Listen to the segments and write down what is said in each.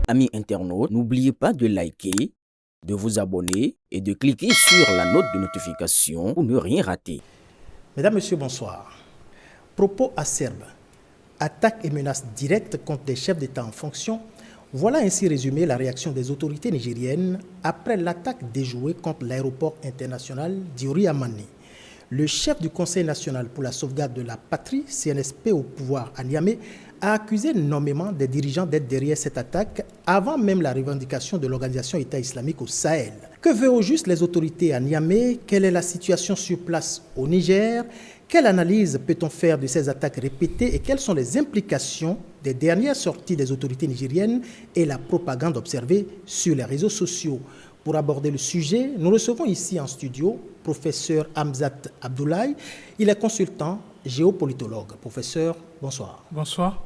Amis internautes, n'oubliez pas de liker, de vous abonner et de cliquer sur la note de notification pour ne rien rater. Mesdames, Messieurs, bonsoir. Propos acerbes, attaques et menaces directes contre des chefs d'État en fonction. Voilà ainsi résumé la réaction des autorités nigériennes après l'attaque déjouée contre l'aéroport international d'Yori Amani. Le chef du Conseil national pour la sauvegarde de la patrie, CNSP au pouvoir à Niamey, a accusé nommément des dirigeants d'être derrière cette attaque avant même la revendication de l'organisation État islamique au Sahel. Que veulent au juste les autorités à Niamey? Quelle est la situation sur place au Niger? Quelle analyse peut-on faire de ces attaques répétées et quelles sont les implications des dernières sorties des autorités nigériennes et la propagande observée sur les réseaux sociaux? Pour aborder le sujet, nous recevons ici en studio professeur Hamzat Abdoulaye. Il est consultant géopolitologue. Professeur, bonsoir. Bonsoir.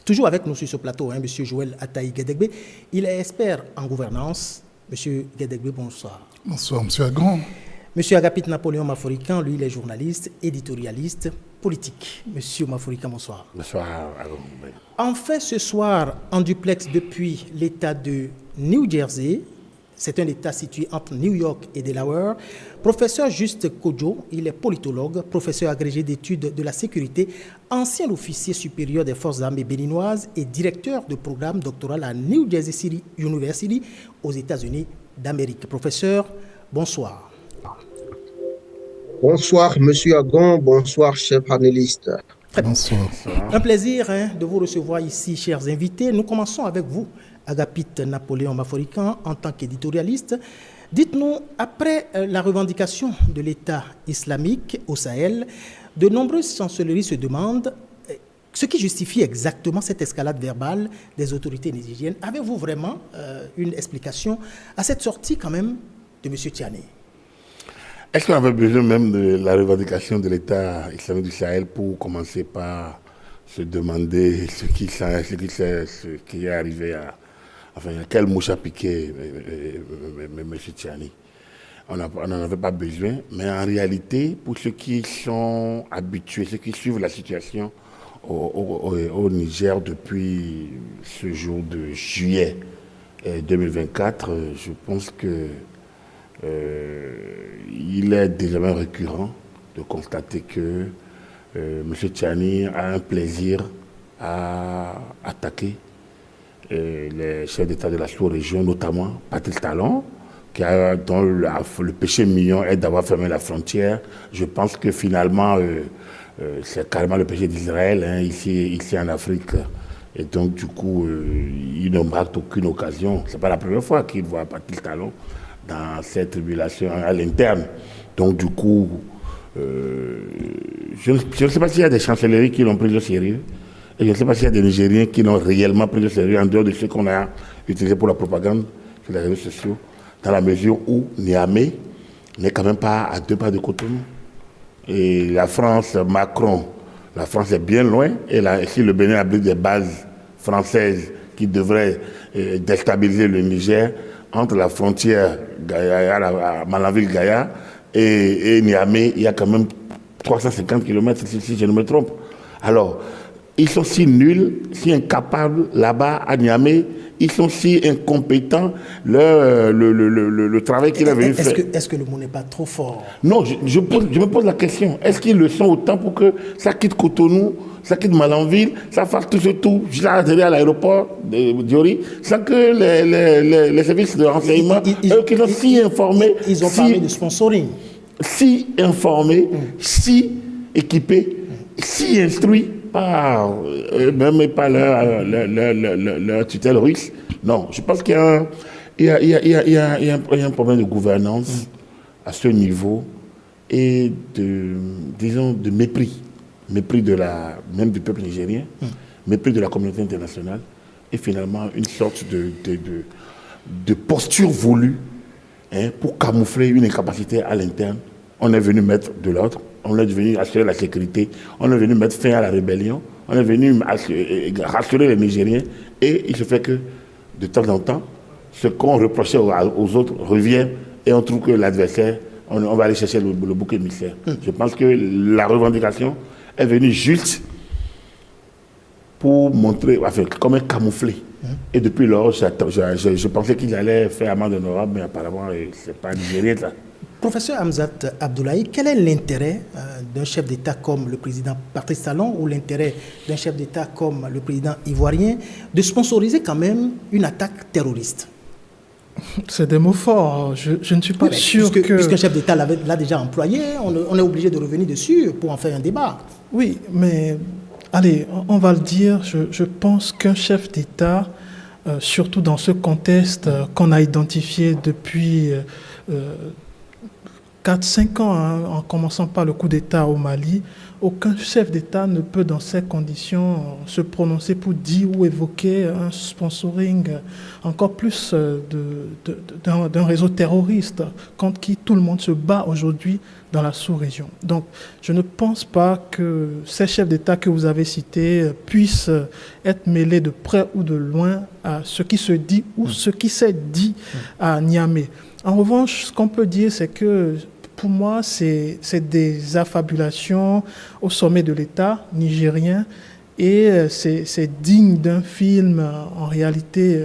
Toujours avec nous sur ce plateau, M. Joël Ataï Guédégbé. Il est expert en gouvernance. M. Guédégbé, bonsoir. Bonsoir, M. Agon. M. Agapit Napoléon Maforican, lui, il est journaliste, éditorialiste, politique. M. Maforican, bonsoir. Bonsoir, Agon. Enfin, ce soir, en duplex depuis l'État de New Jersey, c'est un État situé entre New York et Delaware. Professeur Juste Kodjo, il est politologue, professeur agrégé d'études de la sécurité, ancien officier supérieur des forces armées béninoises et directeur de programme doctoral à New Jersey City University aux États-Unis d'Amérique. Professeur, bonsoir. Bonsoir, Monsieur Agon. Bonsoir, chers panélistes. Bonsoir. Un plaisir de vous recevoir ici, chers invités. Nous commençons avec vous, Agapit Napoléon Maforican, en tant qu'éditorialiste. Dites-nous, après la revendication de l'État islamique au Sahel, de nombreuses chancelleries se demandent ce qui justifie exactement cette escalade verbale des autorités nigériennes. Avez-vous vraiment une explication à cette sortie quand même de M. Tiani? Est-ce qu'on avait besoin même de la revendication de l'État islamique du Sahel pour commencer par se demander ce qui est arrivé à... Enfin, quelle mouche a piqué M. Tiani? On n'en avait pas besoin, mais en réalité, pour ceux qui sont habitués, ceux qui suivent la situation au Niger depuis ce jour de juillet 2024, je pense que il est désormais récurrent de constater que M. Tiani a un plaisir à attaquer les chefs d'État de la sous-région, notamment Patrice Talon, dont le péché mignon est d'avoir fermé la frontière. Je pense que finalement, c'est carrément le péché d'Israël, ici en Afrique. Et donc, du coup, il ne rate aucune occasion. Ce n'est pas la première fois qu'il voit Patrice Talon dans cette tribulation à l'interne. Donc, du coup, je ne sais pas s'il y a des chancelleries qui l'ont pris au sérieux. Et je ne sais pas s'il y a des Nigériens qui l'ont réellement pris au sérieux en dehors de ce qu'on a utilisé pour la propagande sur les réseaux sociaux, dans la mesure où Niamey n'est quand même pas à 2 pas de Cotonou. Et la France, Macron, la France est bien loin. Et là, si le Bénin abrite des bases françaises qui devraient déstabiliser le Niger, entre la frontière Malanville-Gaïa et Niamey, il y a quand même 350 km si je ne me trompe. Alors, ils sont si nuls, si incapables là-bas à Niamey, ils sont si incompétents, le travail qu'il a venu faire. Est-ce que le mot n'est pas trop fort? Non, je me pose la question. Est-ce qu'ils le sont autant pour que ça quitte Cotonou, ça quitte Malanville, ça fasse tout, juste atterrir à l'aéroport de Diori, sans que les services de renseignement, eux qui sont si informés... Ils ont parlé de sponsoring. Si informés, si équipés, si instruits, même pas leur tutelle russe. Non, je pense qu'il y a un problème de gouvernance à ce niveau et de mépris. Mépris même du peuple nigérien, mépris de la communauté internationale et finalement une sorte de posture voulue pour camoufler une incapacité à l'interne. On est venu mettre de l'ordre. On est venu assurer la sécurité, on est venu mettre fin à la rébellion, on est venu rassurer les Nigériens et il se fait que de temps en temps, ce qu'on reprochait aux autres revient et on trouve que l'adversaire, on va aller chercher le bouc émissaire. Je pense que la revendication est venue juste pour montrer, enfin, comme un camouflet. Et depuis lors, je pensais qu'ils allaient faire amende honorable, mais apparemment, ce n'est pas nigérien, ça. Professeur Hamzat Abdoulaye, quel est l'intérêt d'un chef d'État comme le président Patrice Talon ou l'intérêt d'un chef d'État comme le président ivoirien de sponsoriser quand même une attaque terroriste? C'est des mots forts. Je ne suis pas sûr que... Puisqu'un chef d'État l'a déjà employé, on est obligé de revenir dessus pour en faire un débat. Oui, mais allez, on va le dire, je pense qu'un chef d'État, surtout dans ce contexte qu'on a identifié depuis 4-5 ans, hein, en commençant par le coup d'État au Mali, aucun chef d'État ne peut dans ces conditions se prononcer pour dire ou évoquer un sponsoring encore plus d'un réseau terroriste contre qui tout le monde se bat aujourd'hui dans la sous-région. Donc je ne pense pas que ces chefs d'État que vous avez cités puissent être mêlés de près ou de loin à ce qui se dit ou ce qui s'est dit à Niamey. En revanche, ce qu'on peut dire, c'est que pour moi, c'est des affabulations au sommet de l'État nigérien et c'est digne d'un film en réalité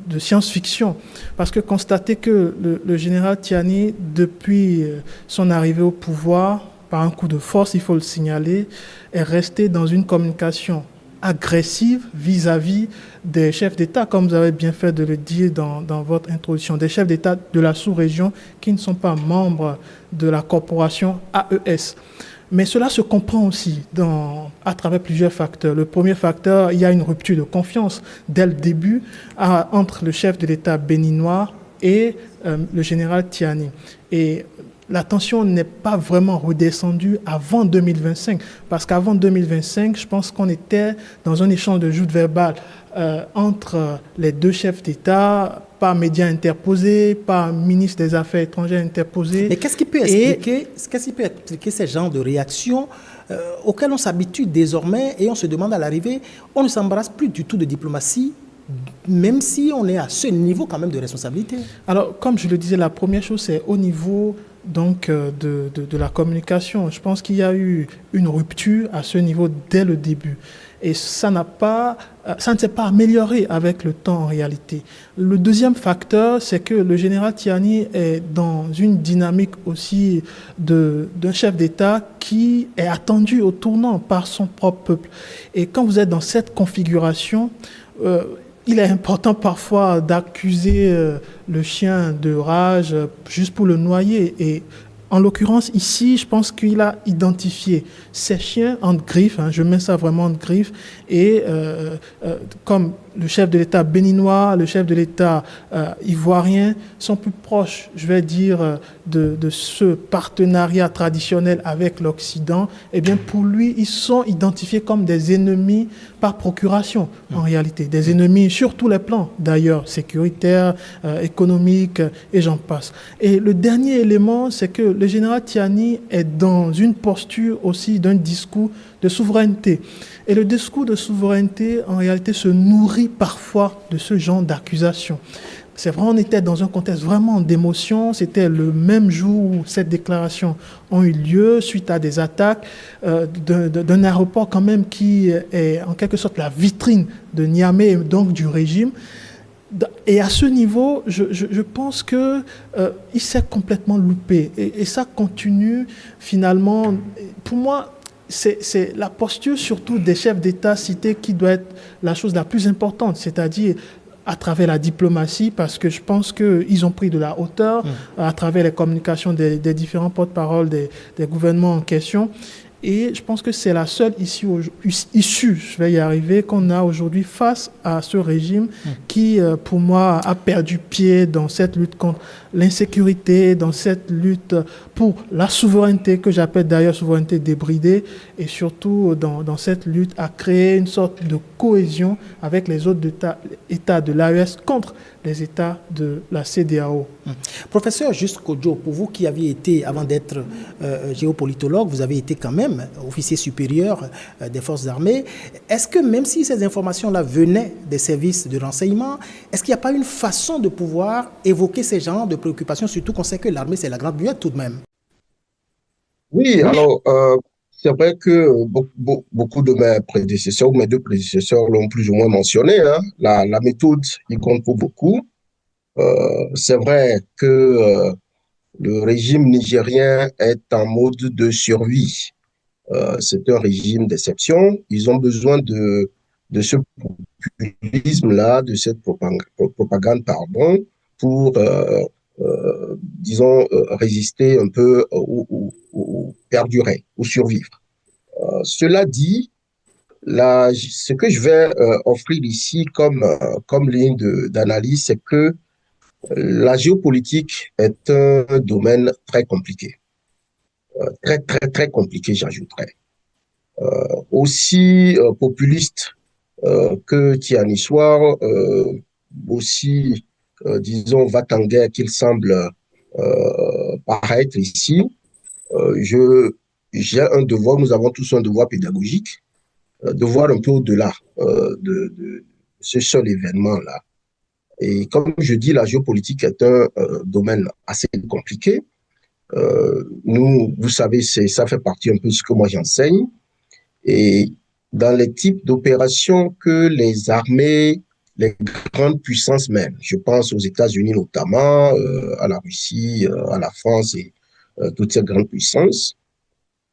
de science-fiction. Parce que constater que le général Tiani, depuis son arrivée au pouvoir, par un coup de force, il faut le signaler, est resté dans une communication agressive vis-à-vis des chefs d'État, comme vous avez bien fait de le dire dans votre introduction, des chefs d'État de la sous-région qui ne sont pas membres de la corporation AES. Mais cela se comprend aussi à travers plusieurs facteurs. Le premier facteur, il y a une rupture de confiance dès le début entre le chef de l'État béninois et le général Tiani. Et la tension n'est pas vraiment redescendue avant 2025, parce qu'avant 2025, je pense qu'on était dans un échange de joutes verbales entre les deux chefs d'État, par médias interposés, par ministre des Affaires étrangères interposés. Mais qu'est-ce qui peut expliquer ces genres de réactions auxquelles on s'habitue désormais et on se demande à l'arrivée, on ne s'embarrasse plus du tout de diplomatie, même si on est à ce niveau quand même de responsabilité? Alors, comme je le disais, la première chose, c'est au niveau donc, de la communication. Je pense qu'il y a eu une rupture à ce niveau dès le début. Et ça ne s'est pas amélioré avec le temps en réalité. Le deuxième facteur, c'est que le général Tiani est dans une dynamique aussi d'un chef d'État qui est attendu au tournant par son propre peuple. Et quand vous êtes dans cette configuration, il est important parfois d'accuser le chien de rage juste pour le noyer. Et en l'occurrence, ici, je pense qu'il a identifié ces chiens entre griffes, je mets ça vraiment entre griffes, et comme le chef de l'État béninois, le chef de l'État ivoirien sont plus proches, je vais dire, de ce partenariat traditionnel avec l'Occident, eh bien pour lui, ils sont identifiés comme des ennemis par procuration, en réalité. Des ennemis sur tous les plans, d'ailleurs, sécuritaires, économiques, et j'en passe. Et le dernier élément, c'est que le général Tiani est dans une posture aussi d'un discours de souveraineté. Et le discours de souveraineté, en réalité, se nourrit parfois de ce genre d'accusations. C'est vrai, on était dans un contexte vraiment d'émotion. C'était le même jour où cette déclaration a eu lieu suite à des attaques d'un aéroport quand même qui est en quelque sorte la vitrine de Niamey et donc du régime. Et à ce niveau, je pense qu'il s'est complètement loupé. Et ça continue finalement. Pour moi, c'est la posture surtout des chefs d'État cités qui doit être la chose la plus importante, c'est-à-dire à travers la diplomatie, parce que je pense qu'ils ont pris de la hauteur à travers les communications des différents porte-parole des gouvernements en question. Et je pense que c'est la seule issue, je vais y arriver, qu'on a aujourd'hui face à ce régime qui, pour moi, a perdu pied dans cette lutte contre l'insécurité, dans cette lutte pour la souveraineté, que j'appelle d'ailleurs souveraineté débridée, et surtout dans cette lutte à créer une sorte de cohésion avec les autres États de l'AES contre les États de la CEDEAO. Professeur Juste Kodjo, pour vous qui aviez été, avant d'être géopolitologue, vous avez été quand même officier supérieur des forces armées. Est-ce que même si ces informations-là venaient des services de renseignement, est-ce qu'il n'y a pas une façon de pouvoir évoquer ces genres de préoccupations, surtout qu'on sait que l'armée, c'est la grande muette tout de même? Oui, alors, C'est vrai que beaucoup de mes prédécesseurs, ou mes deux prédécesseurs l'ont plus ou moins mentionné, hein. La méthode, il compte pour beaucoup. C'est vrai que le régime nigérien est en mode de survie. C'est un régime d'exception. Ils ont besoin de ce populisme-là, de cette propagande, pardon, pour, disons, résister un peu ou perdurer, ou survivre. Cela dit, ce que je vais offrir ici comme ligne d'analyse, c'est que la géopolitique est un domaine très compliqué. Très, très, très compliqué, j'ajouterais. Aussi populiste que Tianissoir, aussi, disons, va-t-en-guerre qu'il semble paraître ici. J'ai un devoir, nous avons tous un devoir pédagogique, de voir un peu au-delà de ce seul événement-là. Et comme je dis, la géopolitique est un domaine assez compliqué. Vous savez, ça fait partie un peu de ce que moi j'enseigne. Et dans les types d'opérations que les armées, les grandes puissances même, je pense aux États-Unis notamment, à la Russie, à la France et toutes ces grandes puissances,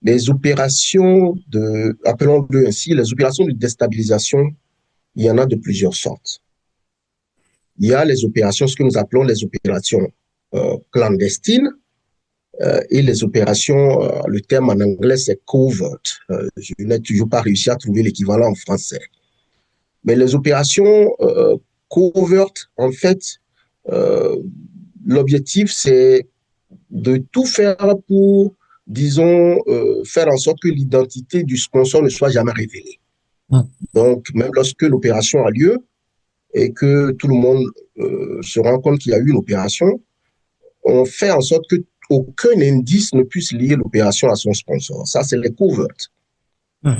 les opérations appelons-le ainsi, les opérations de déstabilisation, il y en a de plusieurs sortes. Il y a les opérations, ce que nous appelons les opérations clandestines, et les opérations, le terme en anglais c'est covert. Je n'ai toujours pas réussi à trouver l'équivalent en français. Mais les opérations covert, en fait, l'objectif c'est de tout faire pour, disons, faire en sorte que l'identité du sponsor ne soit jamais révélée. Donc, même lorsque l'opération a lieu et que tout le monde se rend compte qu'il y a eu une opération, on fait en sorte que aucun indice ne puisse lier l'opération à son sponsor. Ça, c'est les coverts.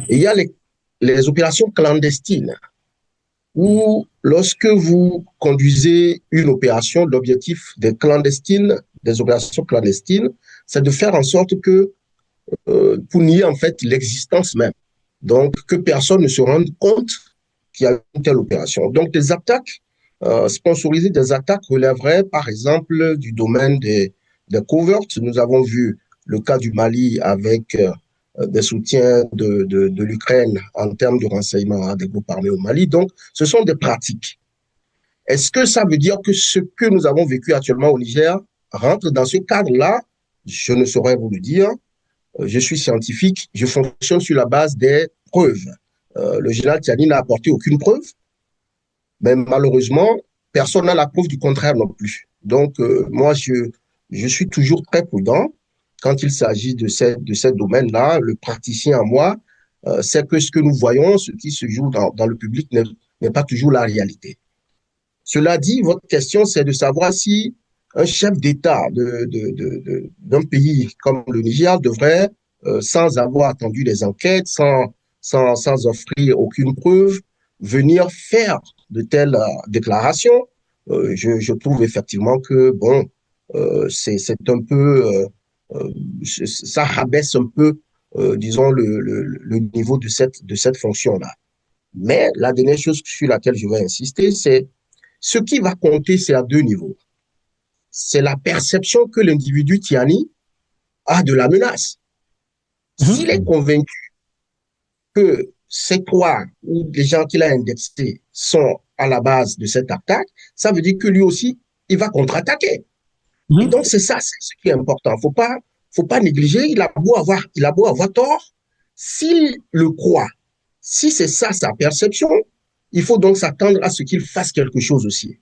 Et il y a les opérations clandestines, où lorsque vous conduisez une opération, l'objectif des opérations clandestines, c'est de faire en sorte que, pour nier en fait l'existence même. Donc, que personne ne se rende compte qu'il y a une telle opération. Donc, des attaques, sponsoriser des attaques relèverait, par exemple, du domaine des coverts. Nous avons vu le cas du Mali avec des soutiens de l'Ukraine en termes de renseignement à des groupes armés au Mali. Donc, ce sont des pratiques. Est-ce que ça veut dire que ce que nous avons vécu actuellement au Niger rentre dans ce cadre-là? Je ne saurais vous le dire. Je suis scientifique, je fonctionne sur la base des preuves. Le général Tiani n'a apporté aucune preuve, mais malheureusement, personne n'a la preuve du contraire non plus. Donc, moi, je suis toujours très prudent quand il s'agit de ces domaines-là. Le praticien en moi, c'est que ce que nous voyons, ce qui se joue dans le public n'est pas toujours la réalité. Cela dit, votre question, c'est de savoir si un chef d'État d'un pays comme le Niger devrait, sans avoir attendu les enquêtes, sans offrir aucune preuve, venir faire de telles déclarations. Je trouve effectivement que, bon, c'est un peu, ça rabaisse un peu, disons, le niveau de cette fonction-là. Mais la dernière chose sur laquelle je vais insister, c'est ce qui va compter, c'est à deux niveaux. C'est la perception que l'individu Tiani a de la menace. S'il est convaincu que ces trois ou les gens qu'il a indexés sont à la base de cette attaque, ça veut dire que lui aussi, il va contre-attaquer. Et donc, c'est ça, c'est ce qui est important. Faut pas négliger, il a beau avoir tort, s'il le croit, si c'est ça sa perception, il faut donc s'attendre à ce qu'il fasse quelque chose aussi.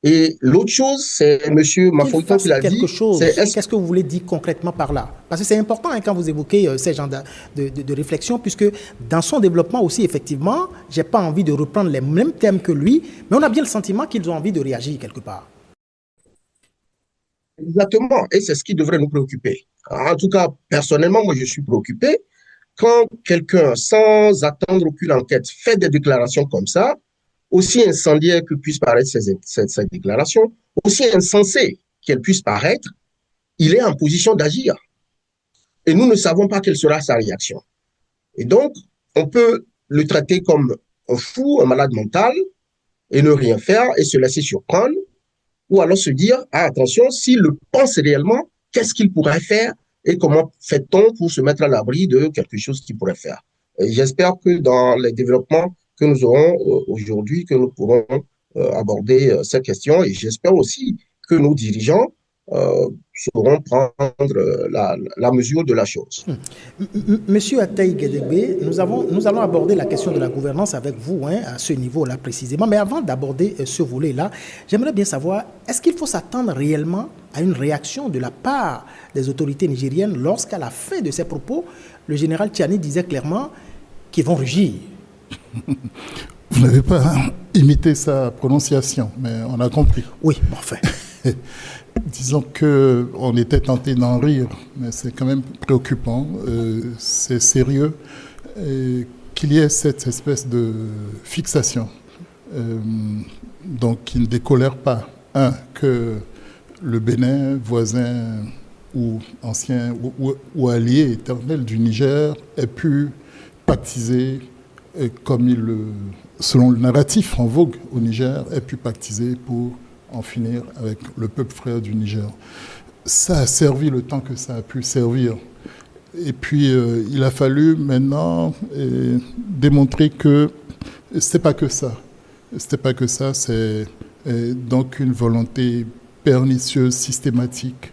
Et l'autre chose, c'est M. Mafoïtan qui l'a dit. Qu'est-ce que vous voulez dire concrètement par là? Parce que c'est important quand vous évoquez ces genres de réflexion, puisque dans son développement aussi, effectivement, je n'ai pas envie de reprendre les mêmes thèmes que lui, mais on a bien le sentiment qu'ils ont envie de réagir quelque part. Exactement, et c'est ce qui devrait nous préoccuper. En tout cas, personnellement, moi, je suis préoccupé quand quelqu'un, sans attendre aucune enquête, fait des déclarations comme ça, aussi incendiaires que puissent paraître ces déclarations, aussi insensées qu'elles puissent paraître, il est en position d'agir. et nous ne savons pas quelle sera sa réaction. Et donc, on peut le traiter comme un fou, un malade mental, et ne rien faire et se laisser surprendre, ou alors se dire, ah, attention, s'il le pense réellement, qu'est-ce qu'il pourrait faire et comment fait-on pour se mettre à l'abri de quelque chose qu'il pourrait faire. J'espère que dans les développements que nous aurons aujourd'hui, que nous pourrons aborder ces questions, et j'espère aussi que nos dirigeants sauront prendre la mesure de la chose. Monsieur Ataï Guédébé, nous allons aborder la question de la gouvernance avec vous, à ce niveau-là précisément. Mais avant d'aborder ce volet-là, j'aimerais bien savoir, est-ce qu'il faut s'attendre réellement à une réaction de la part des autorités nigériennes lorsqu'à la fin de ses propos, le général Tchiani disait clairement qu'ils vont rugir? Vous n'avez pas imité sa prononciation, mais on a compris. Oui, bon, enfin. Disons qu'on était tenté d'en rire, mais c'est quand même préoccupant, c'est sérieux, qu'il y ait cette espèce de fixation, donc qui ne décolère pas. Que le Bénin, voisin ou ancien ou allié éternel du Niger, ait pu pactiser, selon le narratif en vogue au Niger, ait pu pactiser pour en finir avec le peuple frère du Niger. Ça a servi le temps que ça a pu servir. Et puis, il a fallu maintenant démontrer que c'était pas que ça. C'était pas que ça, c'est donc une volonté pernicieuse, systématique,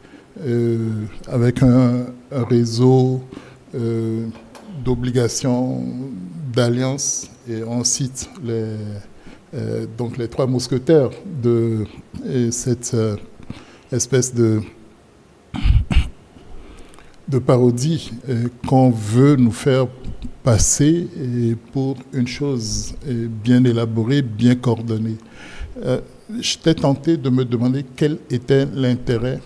avec un réseau d'obligations, d'alliances, et on cite donc les trois mousquetaires de cette espèce de parodie qu'on veut nous faire passer pour une chose bien élaborée, bien coordonnée. J'étais tenté de me demander quel était l'intérêt,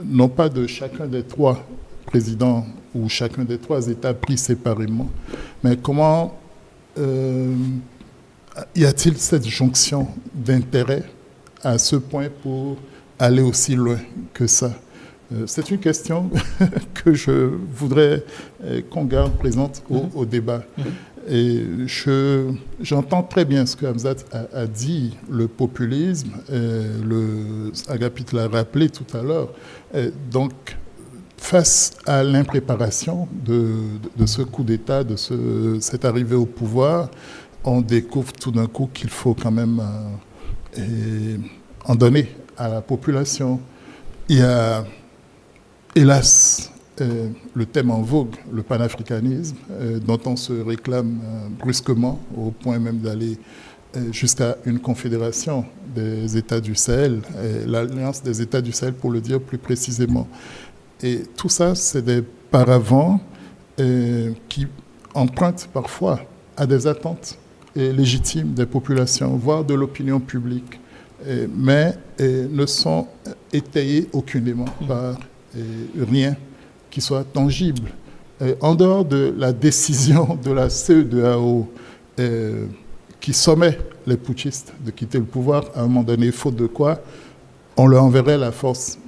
non pas de chacun des trois présidents ou chacun des trois États pris séparément, mais comment y a-t-il cette jonction d'intérêt à ce point pour aller aussi loin que ça? C'est une question que je voudrais qu'on garde présente au débat. Et j'entends très bien ce que Hamzat a dit, le populisme, Agapit l'a rappelé tout à l'heure. Donc, face à l'impréparation de ce coup d'État, de cette arrivée au pouvoir, on découvre tout d'un coup qu'il faut quand même en donner à la population. Il y a, hélas, le thème en vogue, le panafricanisme, dont on se réclame brusquement, au point même d'aller jusqu'à une confédération des États du Sahel, l'Alliance des États du Sahel pour le dire plus précisément. Et tout ça, c'est des paravents qui empruntent parfois à des attentes légitimes des populations, voire de l'opinion publique, mais ne sont étayés aucunement par rien qui soit tangible. En dehors de la décision de la CEDEAO qui sommait les putschistes de quitter le pouvoir à un moment donné, faute de quoi on leur enverrait la force.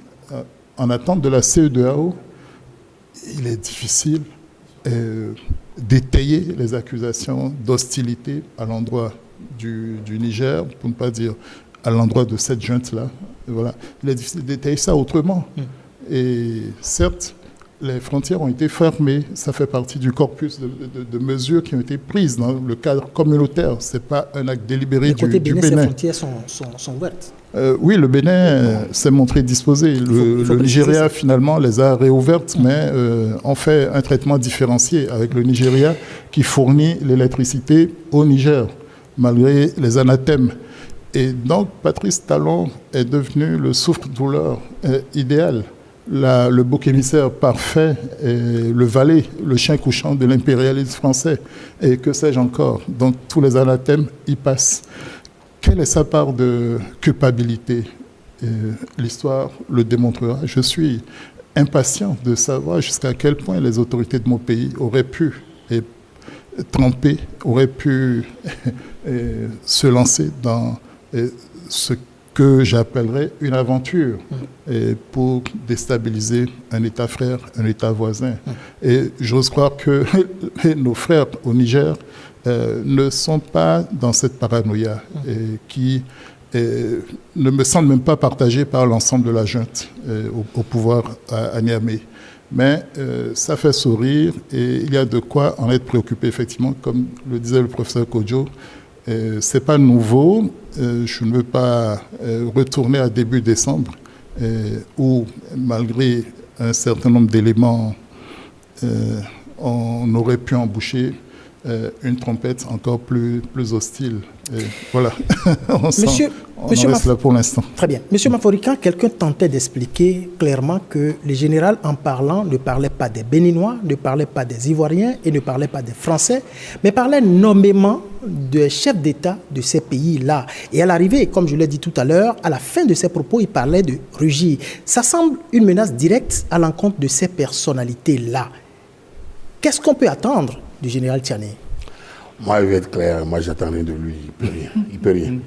En attente de la CEDEAO, il est difficile d'étayer les accusations d'hostilité à l'endroit du Niger, pour ne pas dire à l'endroit de cette junte-là. Voilà. Il est difficile d'étayer ça autrement. Et certes, les frontières ont été fermées. Ça fait partie du corpus de mesures qui ont été prises dans le cadre communautaire. Ce n'est pas un acte délibéré du Bénin. Les frontières sont ouvertes. Oui, le Bénin s'est montré disposé. Le Nigeria, finalement, les a réouvertes, mais on fait un traitement différencié avec le Nigeria qui fournit l'électricité au Niger, malgré les anathèmes. Et donc, Patrice Talon est devenu le souffre-douleur idéal. Le bouc émissaire parfait, le valet, le chien couchant de l'impérialisme français, et que sais-je encore. Donc tous les anathèmes y passent. Quelle est sa part de culpabilité? L'histoire le démontrera. Je suis impatient de savoir jusqu'à quel point les autorités de mon pays auraient pu tremper, auraient pu se lancer dans ce que j'appellerais une aventure pour déstabiliser un État frère, un État voisin. Et j'ose croire que nos frères au Niger ne sont pas dans cette paranoïa qui ne me semble même pas partagée par l'ensemble de la junte au pouvoir à Niamey. Mais ça fait sourire et il y a de quoi en être préoccupé, effectivement, comme le disait le professeur Kodjo. C'est pas nouveau. Je ne veux pas retourner à début décembre, où, malgré un certain nombre d'éléments, on aurait pu emboucher une trompette encore plus hostile. Et voilà, on en reste là pour l'instant. Très bien. Monsieur Maforikan, quelqu'un tentait d'expliquer clairement que le général, en parlant, ne parlait pas des Béninois, ne parlait pas des Ivoiriens et ne parlait pas des Français, mais parlait nommément des chefs d'État de ces pays-là. Et à l'arrivée, comme je l'ai dit tout à l'heure, à la fin de ses propos, il parlait de rugir. Ça semble une menace directe à l'encontre de ces personnalités-là. Qu'est-ce qu'on peut attendre du général Tiani? Moi, il va être clair, moi j'attends rien de lui, il peut rien.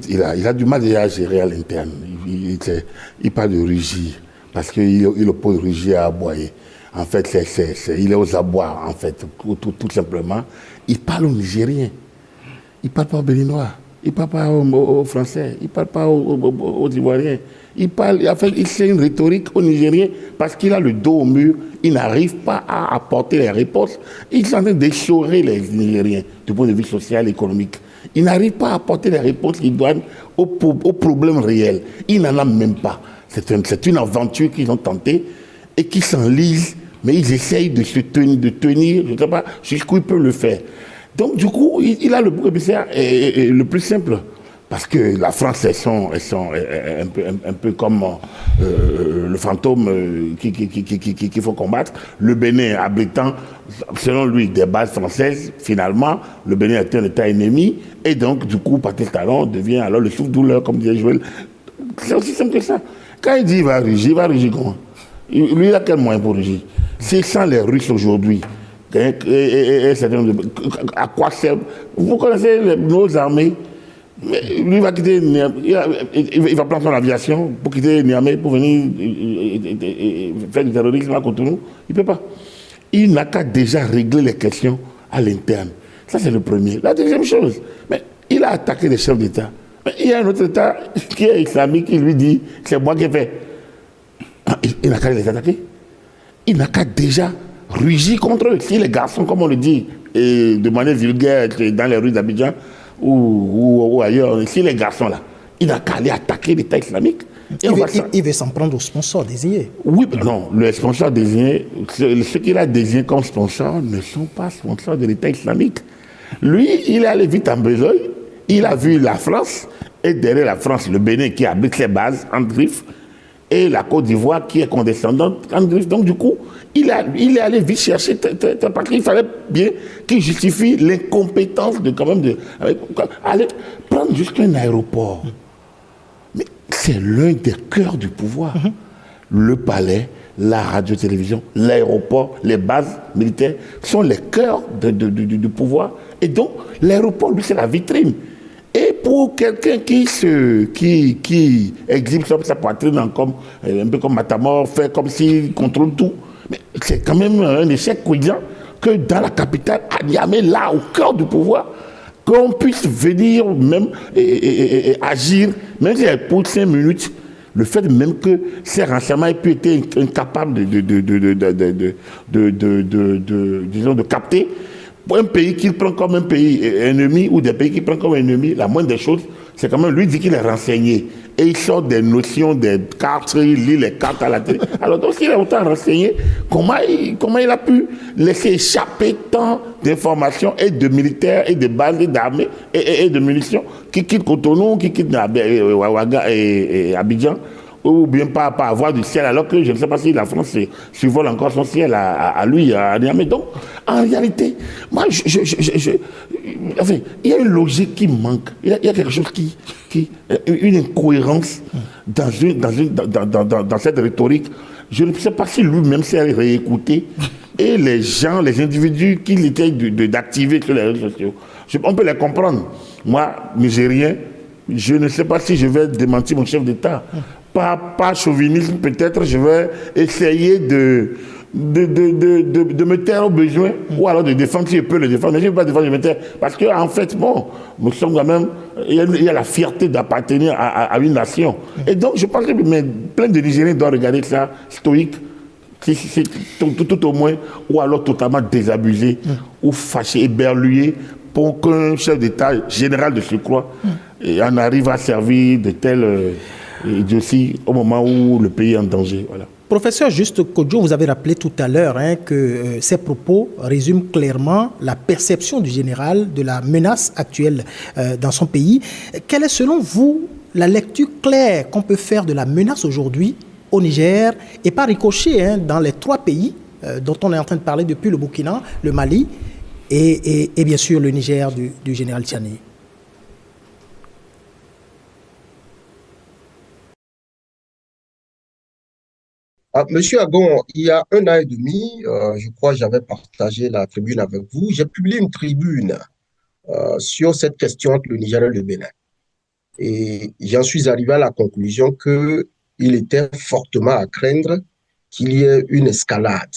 Il a du mal déjà à gérer à l'interne. Il parle de rugir, parce qu'il oppose rugir à aboyer. En fait, il est aux abois, en fait, tout simplement. Il parle aux Nigériens, il ne parle pas aux Béninois, il ne parle pas aux Français, il ne parle pas aux Ivoiriens. Il fait une rhétorique aux Nigériens parce qu'il a le dos au mur, il n'arrive pas à apporter les réponses. Il est en train d'échaurer les Nigériens du point de vue social et économique. Il n'arrive pas à apporter les réponses qu'il doit aux problèmes réels. Il n'en a même pas. C'est une aventure qu'ils ont tentée et qui s'enlise, mais ils essayent de tenir, je ne sais pas jusqu'où ils peuvent le faire. Donc du coup, il a le bouc émissaire le plus simple. Parce que la France, elles sont un peu comme le fantôme qu'il faut combattre. Le Bénin abritant, selon lui, des bases françaises, finalement, le Bénin est un État ennemi. Et donc, du coup, Patrice Talon devient alors le souffle-douleur, comme disait Joël. C'est aussi simple que ça. Quand il dit il va rugir comment? Lui, il a quel moyen pour rugir? C'est sans les Russes aujourd'hui. À quoi servent? Vous connaissez nos armées? Lui, il va quitter il va prendre son aviation pour quitter Niamey pour venir faire du terrorisme à Cotonou. Il ne peut pas. Il n'a qu'à déjà régler les questions à l'interne. Ça, c'est le premier. La deuxième chose, mais il a attaqué des chefs d'État. Mais il y a un autre État qui est islamique qui lui dit c'est moi qui ai fait. Il n'a qu'à les attaquer. Il n'a qu'à déjà rugir contre eux. Si les garçons, comme on le dit, et de manière vulgaire dans les rues d'Abidjan, ou ailleurs, ici les garçons là, il n'a qu'à aller attaquer l'État islamique. Il veut s'en prendre aux sponsors désignés. Oui, mais non, les sponsors désignés, ceux qu'il a désignés comme sponsors ne sont pas sponsors de l'État islamique. Lui, il est allé vite en besogne, il a vu la France, et derrière la France, le Bénin qui abrite ses bases en griffe, et la Côte d'Ivoire qui est condescendante en griffe. Donc du coup, il est allé vite chercher, parce qu'il fallait bien qu'il justifie l'incompétence de quand même aller prendre jusqu'un aéroport. Mais c'est l'un des cœurs du pouvoir. Le palais, la radio-télévision, l'aéroport, les bases militaires sont les cœurs du pouvoir. Et donc, l'aéroport, lui, c'est la vitrine. Et pour quelqu'un qui exhibe sa poitrine comme, un peu comme Matamor, fait comme s'il contrôle tout, mais c'est quand même un échec cuisant que dans la capitale, à Niamey, là, au cœur du pouvoir, qu'on puisse venir même et agir, même si c'est pour 5 minutes, le fait même que ces renseignements aient pu être incapables de capter, pour un pays qu'il prend comme un pays ennemi ou des pays qu'il prend comme ennemi, la moindre des choses, c'est quand même lui dit qu'il est renseigné. Et il sort des notions, des cartes, il lit les cartes à la télé. Alors donc s'il est autant renseigné, comment il a pu laisser échapper tant d'informations et de militaires et de bases et d'armées et de munitions qui quittent Cotonou, qui quittent Ouagadougou et Abidjan, ou bien pas avoir du ciel, alors que je ne sais pas si la France survole encore son ciel à lui, à Niamey. Donc, en réalité, moi, enfin, il y a une logique qui manque. Il y a quelque chose une incohérence dans cette rhétorique. Je ne sais pas si lui-même s'est réécouté et les gens, les individus qu'il était d'activer sur les réseaux sociaux. On peut les comprendre. Moi, Nigérien, je ne sais pas si je vais démentir mon chef d'État. Par chauvinisme, peut-être, je vais essayer de me taire au besoin, ou alors de défendre si je peux le défendre. Mais je ne vais pas défendre, je me taire. Parce qu'en fait, bon, nous sommes quand même, il y a la fierté d'appartenir à une nation. Et donc, je pense que plein de Nigériens doivent regarder ça, stoïque, tout au moins, ou alors totalement désabusé, ou fâché, éberlué, pour qu'un chef d'État général de surcroît en arrive à servir de telle idiotie au moment où le pays est en danger. Voilà. Professeur Juste Kodjo, vous avez rappelé tout à l'heure que ces propos résument clairement la perception du général de la menace actuelle dans son pays. Quelle est selon vous la lecture claire qu'on peut faire de la menace aujourd'hui au Niger et par ricochet dans les 3 pays dont on est en train de parler depuis le Burkina, le Mali et bien sûr le Niger du général Tiani? Monsieur Agon, il y a 1 an et demi, je crois que j'avais partagé la tribune avec vous. J'ai publié une tribune sur cette question entre le Niger et le Bénin. Et j'en suis arrivé à la conclusion qu'il était fortement à craindre qu'il y ait une escalade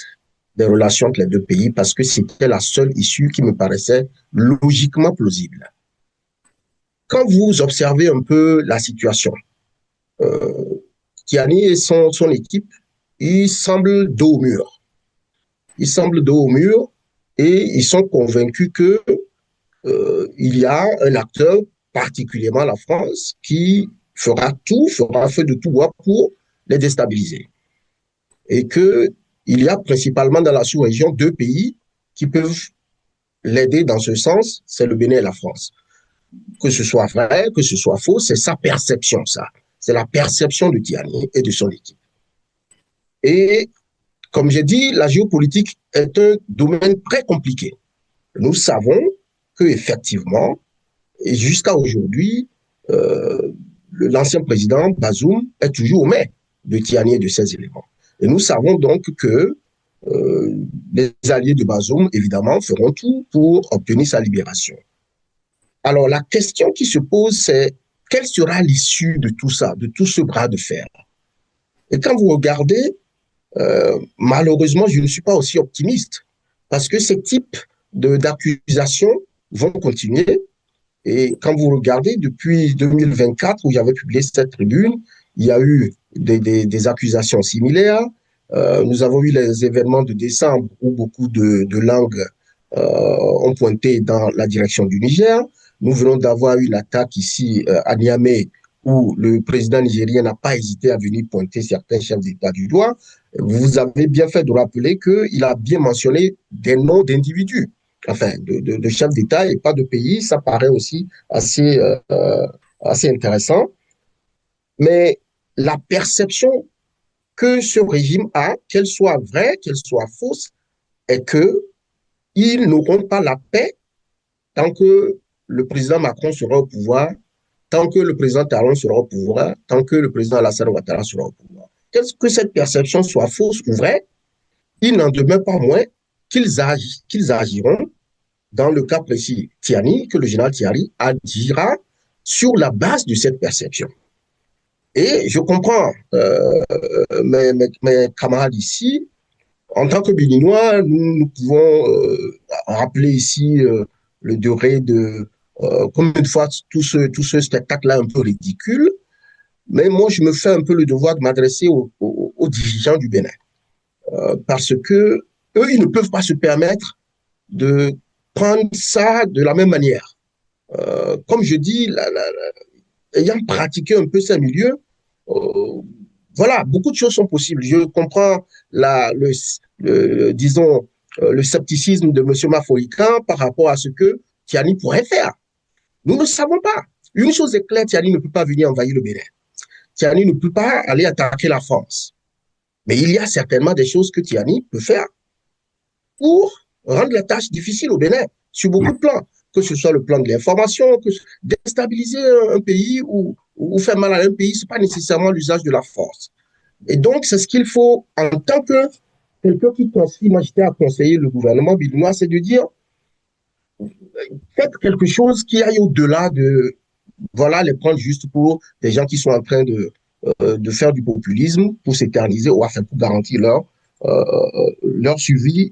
des relations entre les 2 pays parce que c'était la seule issue qui me paraissait logiquement plausible. Quand vous observez un peu la situation, Tiani et son équipe, ils semblent dos au mur. Ils semblent dos au mur et ils sont convaincus que il y a un acteur, particulièrement la France, qui fera feu de tout bois pour les déstabiliser. Et qu'il y a principalement dans la sous-région 2 pays qui peuvent l'aider dans ce sens, c'est le Bénin et la France. Que ce soit vrai, que ce soit faux, c'est sa perception, ça. C'est la perception de Tiani et de son équipe. Et comme j'ai dit, la géopolitique est un domaine très compliqué. Nous savons qu'effectivement, et jusqu'à aujourd'hui, l'ancien président Bazoum est toujours au mai de Tiani et de ses éléments. Et nous savons donc que les alliés de Bazoum, évidemment, feront tout pour obtenir sa libération. Alors, la question qui se pose, c'est quelle sera l'issue de tout ça, de tout ce bras de fer? Et quand vous regardez, malheureusement, je ne suis pas aussi optimiste parce que ces types d'accusations vont continuer. Et quand vous regardez, depuis 2024, où j'avais publié cette tribune, il y a eu des accusations similaires. Nous avons eu les événements de décembre où beaucoup de langues ont pointé dans la direction du Niger. Nous venons d'avoir une attaque ici à Niamey où le président nigérien n'a pas hésité à venir pointer certains chefs d'État du doigt. Vous avez bien fait de rappeler qu'il a bien mentionné des noms d'individus, enfin de chefs d'État et pas de pays. Ça paraît aussi assez intéressant. Mais la perception que ce régime a, qu'elle soit vraie, qu'elle soit fausse, est qu'ils n'auront pas la paix tant que le président Macron sera au pouvoir, tant que le président Talon sera au pouvoir, tant que le président Alassane Ouattara sera au pouvoir. Que cette perception soit fausse ou vraie, il n'en demeure pas moins qu'ils agiront, dans le cas précis Tiani, que le général Tiani agira sur la base de cette perception. Et je comprends mes camarades ici, en tant que Béninois, nous pouvons rappeler ici le degré de combien de fois tout ce spectacle-là un peu ridicule, mais moi je me fais un peu le devoir de m'adresser aux dirigeants du Bénin, parce que eux ils ne peuvent pas se permettre de prendre ça de la même manière. Comme je dis, ayant pratiqué un peu ces milieux, voilà, beaucoup de choses sont possibles. Je comprends disons, le scepticisme de M. Mafolican par rapport à ce que Tiani pourrait faire. Nous ne savons pas. Une chose est claire, Tiani ne peut pas venir envahir le Bénin. Tiani ne peut pas aller attaquer la France. Mais il y a certainement des choses que Tiani peut faire pour rendre la tâche difficile au Bénin, sur beaucoup de plans, que ce soit le plan de l'information, que déstabiliser un pays ou faire mal à un pays, ce n'est pas nécessairement l'usage de la force. Et donc, c'est ce qu'il faut, en tant que quelqu'un qui conseille, moi j'étais à conseiller le gouvernement béninois, c'est de dire, faites quelque chose qui aille au-delà de voilà, les prendre juste pour des gens qui sont en train de faire du populisme pour s'éterniser ou enfin pour garantir leur suivi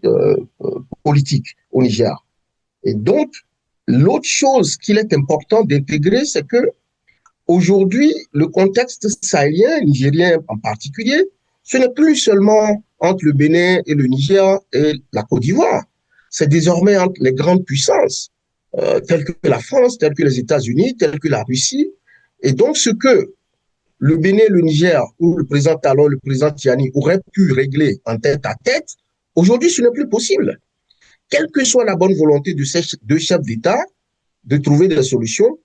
politique au Niger. Et donc, l'autre chose qu'il est important d'intégrer, c'est que aujourd'hui, le contexte sahélien, nigérien en particulier, ce n'est plus seulement entre le Bénin et le Niger et la Côte d'Ivoire. C'est désormais entre les grandes puissances, telles que la France, telles que les États-Unis, telles que la Russie. Et donc, ce que le Bénin, le Niger, ou le président Talon, le président Tiani auraient pu régler en tête à tête, aujourd'hui, ce n'est plus possible. Quelle que soit la bonne volonté de ces deux chefs d'État de trouver des solutions,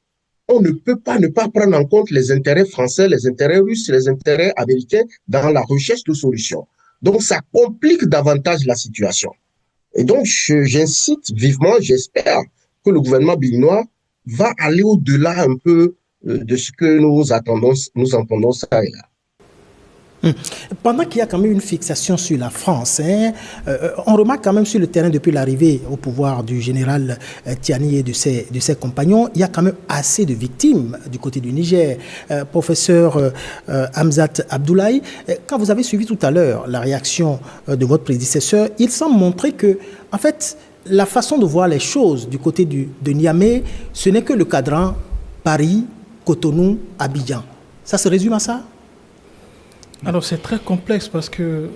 on ne peut pas ne pas prendre en compte les intérêts français, les intérêts russes, les intérêts américains dans la recherche de solutions. Donc, ça complique davantage la situation. Et donc, j'incite vivement, j'espère que le gouvernement béninois va aller au-delà un peu de ce que nous entendons ça et là. Pendant qu'il y a quand même une fixation sur la France, on remarque quand même sur le terrain depuis l'arrivée au pouvoir du général Tiani et de ses compagnons, il y a quand même assez de victimes du côté du Niger. Professeur Hamzat Abdoulaye, quand vous avez suivi tout à l'heure la réaction de votre prédécesseur, il semble montrer que, en fait, la façon de voir les choses du côté de Niamey, ce n'est que le cadran Paris, Cotonou, Abidjan. Ça se résume à ça? Alors c'est très complexe parce que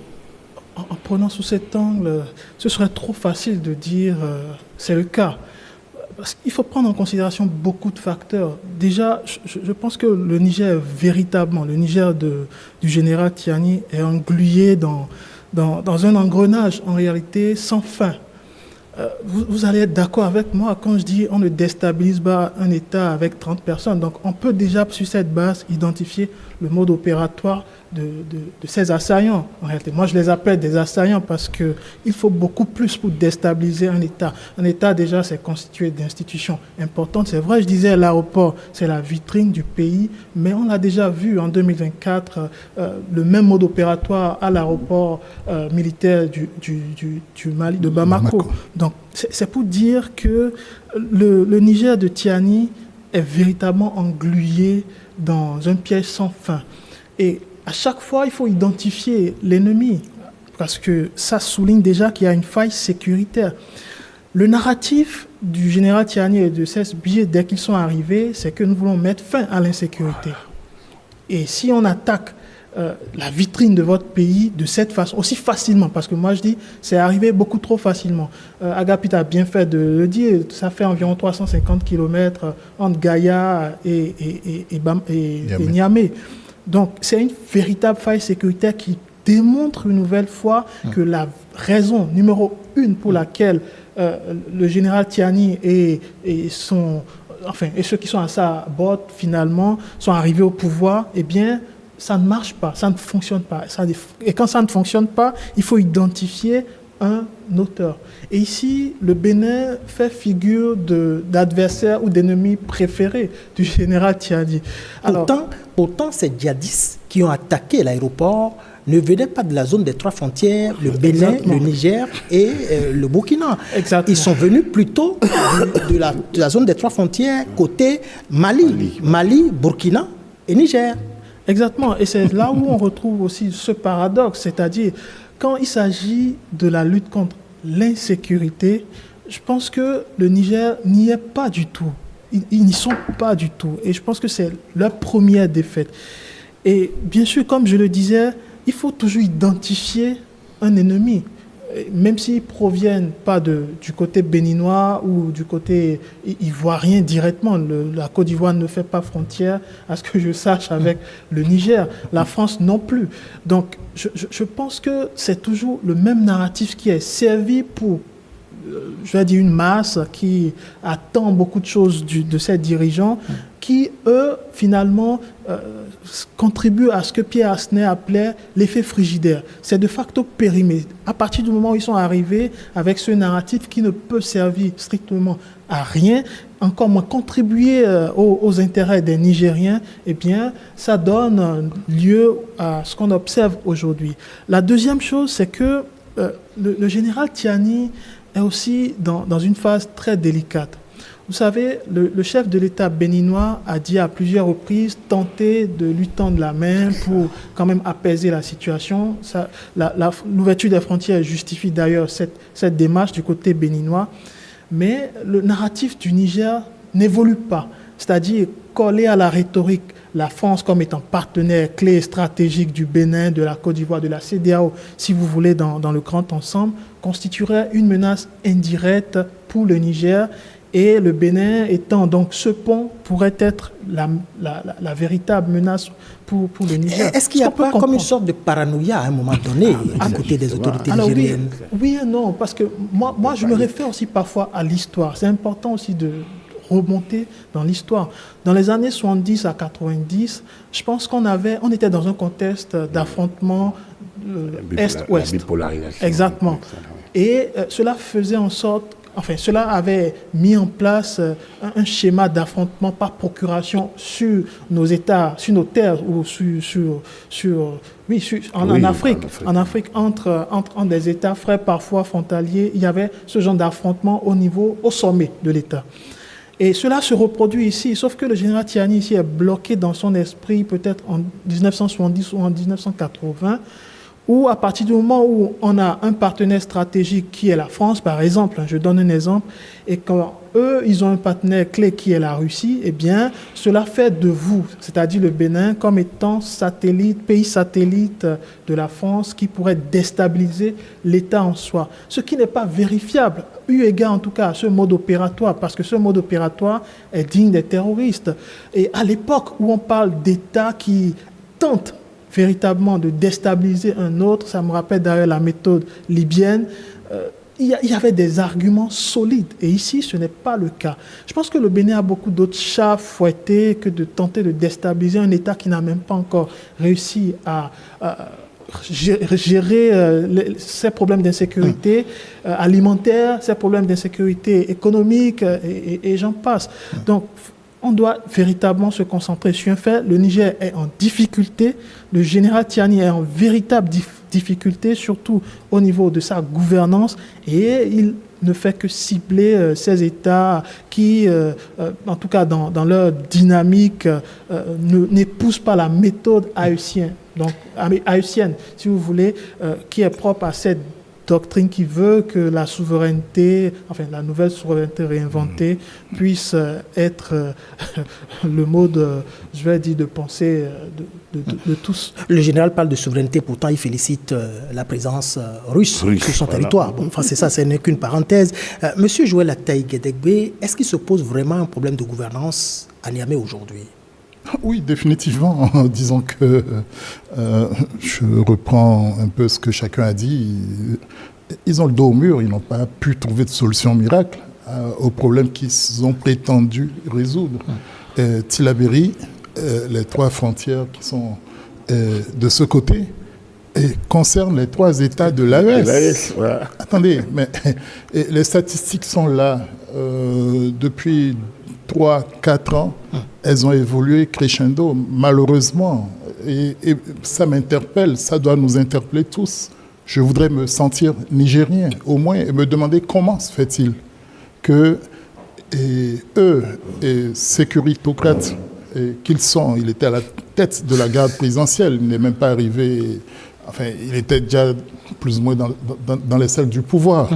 en prenant sous cet angle, ce serait trop facile de dire c'est le cas. Parce qu'il faut prendre en considération beaucoup de facteurs. Déjà, je pense que le Niger, véritablement, le Niger du général Tiani est englué dans un engrenage en réalité sans fin. Vous allez être d'accord avec moi quand je dis on ne déstabilise pas un État avec 30 personnes. Donc on peut déjà sur cette base identifier le mode opératoire de ces assaillants. En réalité, moi je les appelle des assaillants parce qu'il faut beaucoup plus pour déstabiliser un État. Un État déjà c'est constitué d'institutions importantes. C'est vrai, je disais l'aéroport c'est la vitrine du pays, mais on l'a déjà vu en 2024, le même mode opératoire à l'aéroport militaire du Mali, de Bamako. Donc c'est pour dire que le Niger de Tiani est véritablement englué dans un piège sans fin. Et à chaque fois, il faut identifier l'ennemi, parce que ça souligne déjà qu'il y a une faille sécuritaire. Le narratif du général Tiani et de ses billets, dès qu'ils sont arrivés, c'est que nous voulons mettre fin à l'insécurité. Et si on attaque la vitrine de votre pays de cette façon, aussi facilement, parce que moi je dis, c'est arrivé beaucoup trop facilement. Agapit a bien fait de le dire, ça fait environ 350 km entre Gaïa et Niamey. Donc c'est une véritable faille sécuritaire qui démontre une nouvelle fois que la raison numéro une pour laquelle le général Tiani et ceux qui sont à sa botte finalement sont arrivés au pouvoir, eh bien ça ne marche pas, ça ne fonctionne pas. Et quand ça ne fonctionne pas, il faut identifier un auteur. Et ici, le Bénin fait figure d'adversaire ou d'ennemi préféré du général Tiani. Pourtant, ces djihadistes qui ont attaqué l'aéroport ne venaient pas de la zone des trois frontières, le Bénin, le Niger et le Burkina. Exactement. Ils sont venus plutôt de la zone des trois frontières côté Mali, Burkina et Niger. Exactement. Et c'est là où on retrouve aussi ce paradoxe, c'est-à-dire quand il s'agit de la lutte contre l'insécurité, je pense que le Niger n'y est pas du tout. Ils n'y sont pas du tout. Et je pense que c'est leur première défaite. Et bien sûr, comme je le disais, il faut toujours identifier un ennemi, même s'ils ne proviennent pas du côté béninois ou du côté ivoirien directement. La Côte d'Ivoire ne fait pas frontière, à ce que je sache, avec le Niger. La France non plus. Donc, je pense que c'est toujours le même narratif qui est servi pour, je vais dire, une masse qui attend beaucoup de choses de ces dirigeants, qui, eux, finalement, contribuent à ce que Pierre Asner appelait l'effet frigidaire. C'est de facto périmé. À partir du moment où ils sont arrivés avec ce narratif qui ne peut servir strictement à rien, encore moins contribuer aux intérêts des Nigériens, eh bien, ça donne lieu à ce qu'on observe aujourd'hui. La deuxième chose, c'est que le général Tiani est aussi dans une phase très délicate. Vous savez, le chef de l'État béninois a dit à plusieurs reprises tenter de lui tendre la main pour quand même apaiser la situation. L'ouverture des frontières justifie d'ailleurs cette démarche du côté béninois. Mais le narratif du Niger n'évolue pas. C'est-à-dire collé à la rhétorique, la France comme étant partenaire clé et stratégique du Bénin, de la Côte d'Ivoire, de la CEDEAO, si vous voulez, dans le grand ensemble, constituerait une menace indirecte pour le Niger. Et le Bénin étant donc ce pont pourrait être la véritable menace pour le Niger. Est-ce qu'il n'y a pas comme une sorte de paranoïa à un moment donné à côté des autorités nigériennes? Oui et non, parce que moi je me réfère aussi parfois à l'histoire. C'est important aussi de remonter dans l'histoire. Dans les années 70 à 90, je pense qu'on était dans un contexte d'affrontement Est-Ouest. Exactement. Et cela faisait en sorte cela avait mis en place un schéma d'affrontement par procuration sur nos États, sur nos terres ou en Afrique, entre des États frères, parfois frontaliers. Il y avait ce genre d'affrontement au sommet de l'État. Et cela se reproduit ici, sauf que le général Tiani ici est bloqué dans son esprit peut-être en 1970 ou en 1980, où à partir du moment où on a un partenaire stratégique qui est la France, par exemple, je donne un exemple, et quand eux, ils ont un partenaire clé qui est la Russie, eh bien, cela fait de vous, c'est-à-dire le Bénin, comme étant pays satellite de la France qui pourrait déstabiliser l'État en soi. Ce qui n'est pas vérifiable, eu égard en tout cas à ce mode opératoire, parce que ce mode opératoire est digne des terroristes. Et à l'époque où on parle d'États qui tentent véritablement de déstabiliser un autre, ça me rappelle d'ailleurs la méthode libyenne, il y avait des arguments solides. Et ici, ce n'est pas le cas. Je pense que le Bénin a beaucoup d'autres chats fouettés que de tenter de déstabiliser un État qui n'a même pas encore réussi à gérer ses problèmes d'insécurité alimentaire, ses problèmes d'insécurité économique, et j'en passe. Donc, on doit véritablement se concentrer sur un fait. Le Niger est en difficulté. Le général Tiani est en véritable difficulté, surtout au niveau de sa gouvernance. Et il ne fait que cibler ces États qui, en tout cas dans leur dynamique, n'épousent pas la méthode haïtienne. Donc, haïtienne, si vous voulez, qui est propre à cette doctrine qui veut que la souveraineté, la nouvelle souveraineté réinventée puisse être le mode, de pensée de tous. Le général parle de souveraineté, pourtant il félicite la présence russe sur son territoire. Bon, c'est ça, ce n'est qu'une parenthèse. Monsieur Joël Attaï Guédégbé, est-ce qu'il se pose vraiment un problème de gouvernance à Niamey aujourd'hui? Oui, définitivement. Disons que je reprends un peu ce que chacun a dit. Ils ont le dos au mur, ils n'ont pas pu trouver de solution miracle aux problèmes qu'ils ont prétendu résoudre. Tillabéri, les trois frontières qui sont de ce côté, concernent les trois États de l'AES. Voilà. Attendez, mais les statistiques sont là depuis 3-4 ans, elles ont évolué crescendo, malheureusement. Et ça m'interpelle, ça doit nous interpeller tous. Je voudrais me sentir nigérien, au moins, et me demander comment se fait-il que eux, sécuritocrates qu'ils sont, il était à la tête de la garde présidentielle, il n'est même pas arrivé, il était déjà plus ou moins dans les cercles du pouvoir.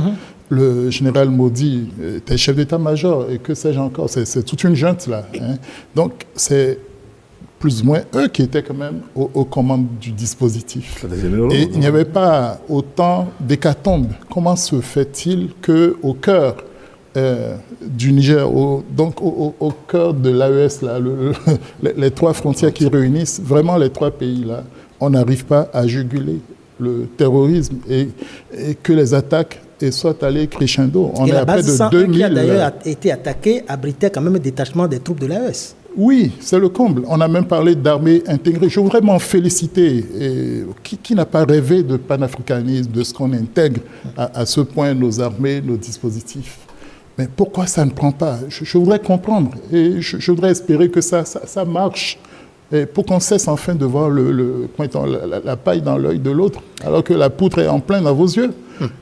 Le général Modi était chef d'état-major, et que sais-je encore, c'est toute une junte là. Donc c'est plus ou moins eux qui étaient quand même aux commandes du dispositif. Et il n'y avait pas autant d'hécatombes. Comment se fait-il qu'au cœur du Niger, donc au cœur de l'AES, les trois frontières qui réunissent vraiment les trois pays là, on n'arrive pas à juguler le terrorisme et que les attaques soient allées crescendo. On est à près de 2000. Qui a d'ailleurs été attaqué abritait quand même un détachement des troupes de l'AES. Oui, c'est le comble. On a même parlé d'armée intégrée. Je voudrais m'en féliciter. Qui n'a pas rêvé de panafricanisme, de ce qu'on intègre à ce point nos armées, nos dispositifs? Mais pourquoi ça ne prend pas? Je voudrais comprendre et je voudrais espérer que ça marche. Et pour qu'on cesse enfin de voir la paille dans l'œil de l'autre, alors que la poutre est en plein dans vos yeux.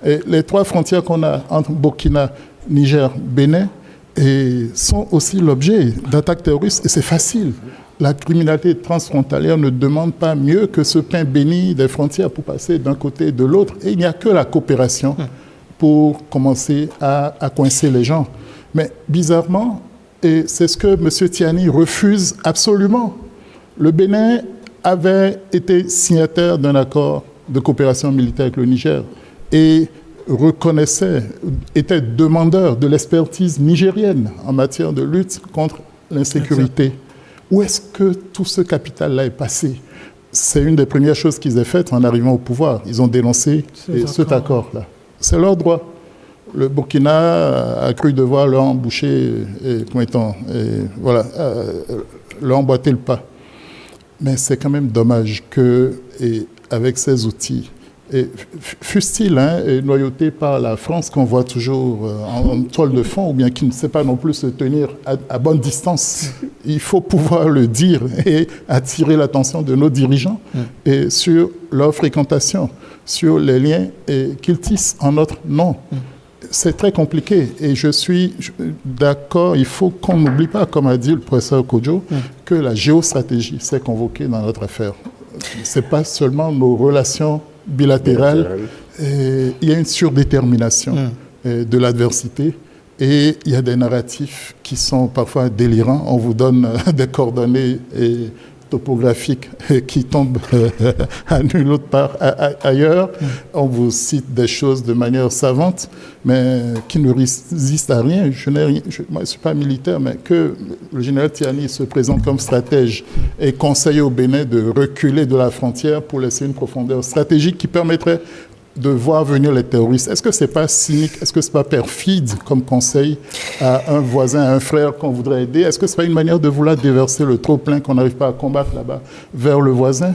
Et les trois frontières qu'on a entre Burkina, Niger, Bénin, et sont aussi l'objet d'attaques terroristes. Et c'est facile. La criminalité transfrontalière ne demande pas mieux que ce pain béni des frontières pour passer d'un côté et de l'autre. Et il n'y a que la coopération pour commencer à coincer les gens. Mais bizarrement, et c'est ce que M. Tiani refuse absolument, le Bénin avait été signataire d'un accord de coopération militaire avec le Niger et reconnaissait, était demandeur de l'expertise nigérienne en matière de lutte contre l'insécurité. Où est-ce que tout ce capital-là est passé? C'est une des premières choses qu'ils aient faites en arrivant au pouvoir. Ils ont dénoncé cet accord-là. C'est leur droit. Le Burkina a cru devoir leur emboucher, leur emboîter le pas. Mais c'est quand même dommage que, avec ces outils, fût-il noyauté par la France qu'on voit toujours en toile de fond, ou bien qui ne sait pas non plus se tenir à bonne distance, il faut pouvoir le dire et attirer l'attention de nos dirigeants et sur leur fréquentation, sur les liens qu'ils tissent en notre nom. C'est très compliqué et je suis d'accord, il faut qu'on n'oublie pas, comme a dit le professeur Kodjo, que la géostratégie s'est convoquée dans notre affaire. Ce n'est pas seulement nos relations bilatérales, il y a une surdétermination de l'adversité et il y a des narratifs qui sont parfois délirants. On vous donne des coordonnées topographiques qui tombent à nulle autre part ailleurs. On vous cite des choses de manière savante, mais qui ne résistent à rien. Moi, je ne suis pas militaire, mais que le général Tiani se présente comme stratège et conseille au Bénin de reculer de la frontière pour laisser une profondeur stratégique qui permettrait de voir venir les terroristes. Est-ce que ce n'est pas cynique? Est-ce que ce n'est pas perfide comme conseil à un voisin, à un frère qu'on voudrait aider? Est-ce que ce n'est pas une manière de vouloir déverser le trop-plein qu'on n'arrive pas à combattre là-bas vers le voisin?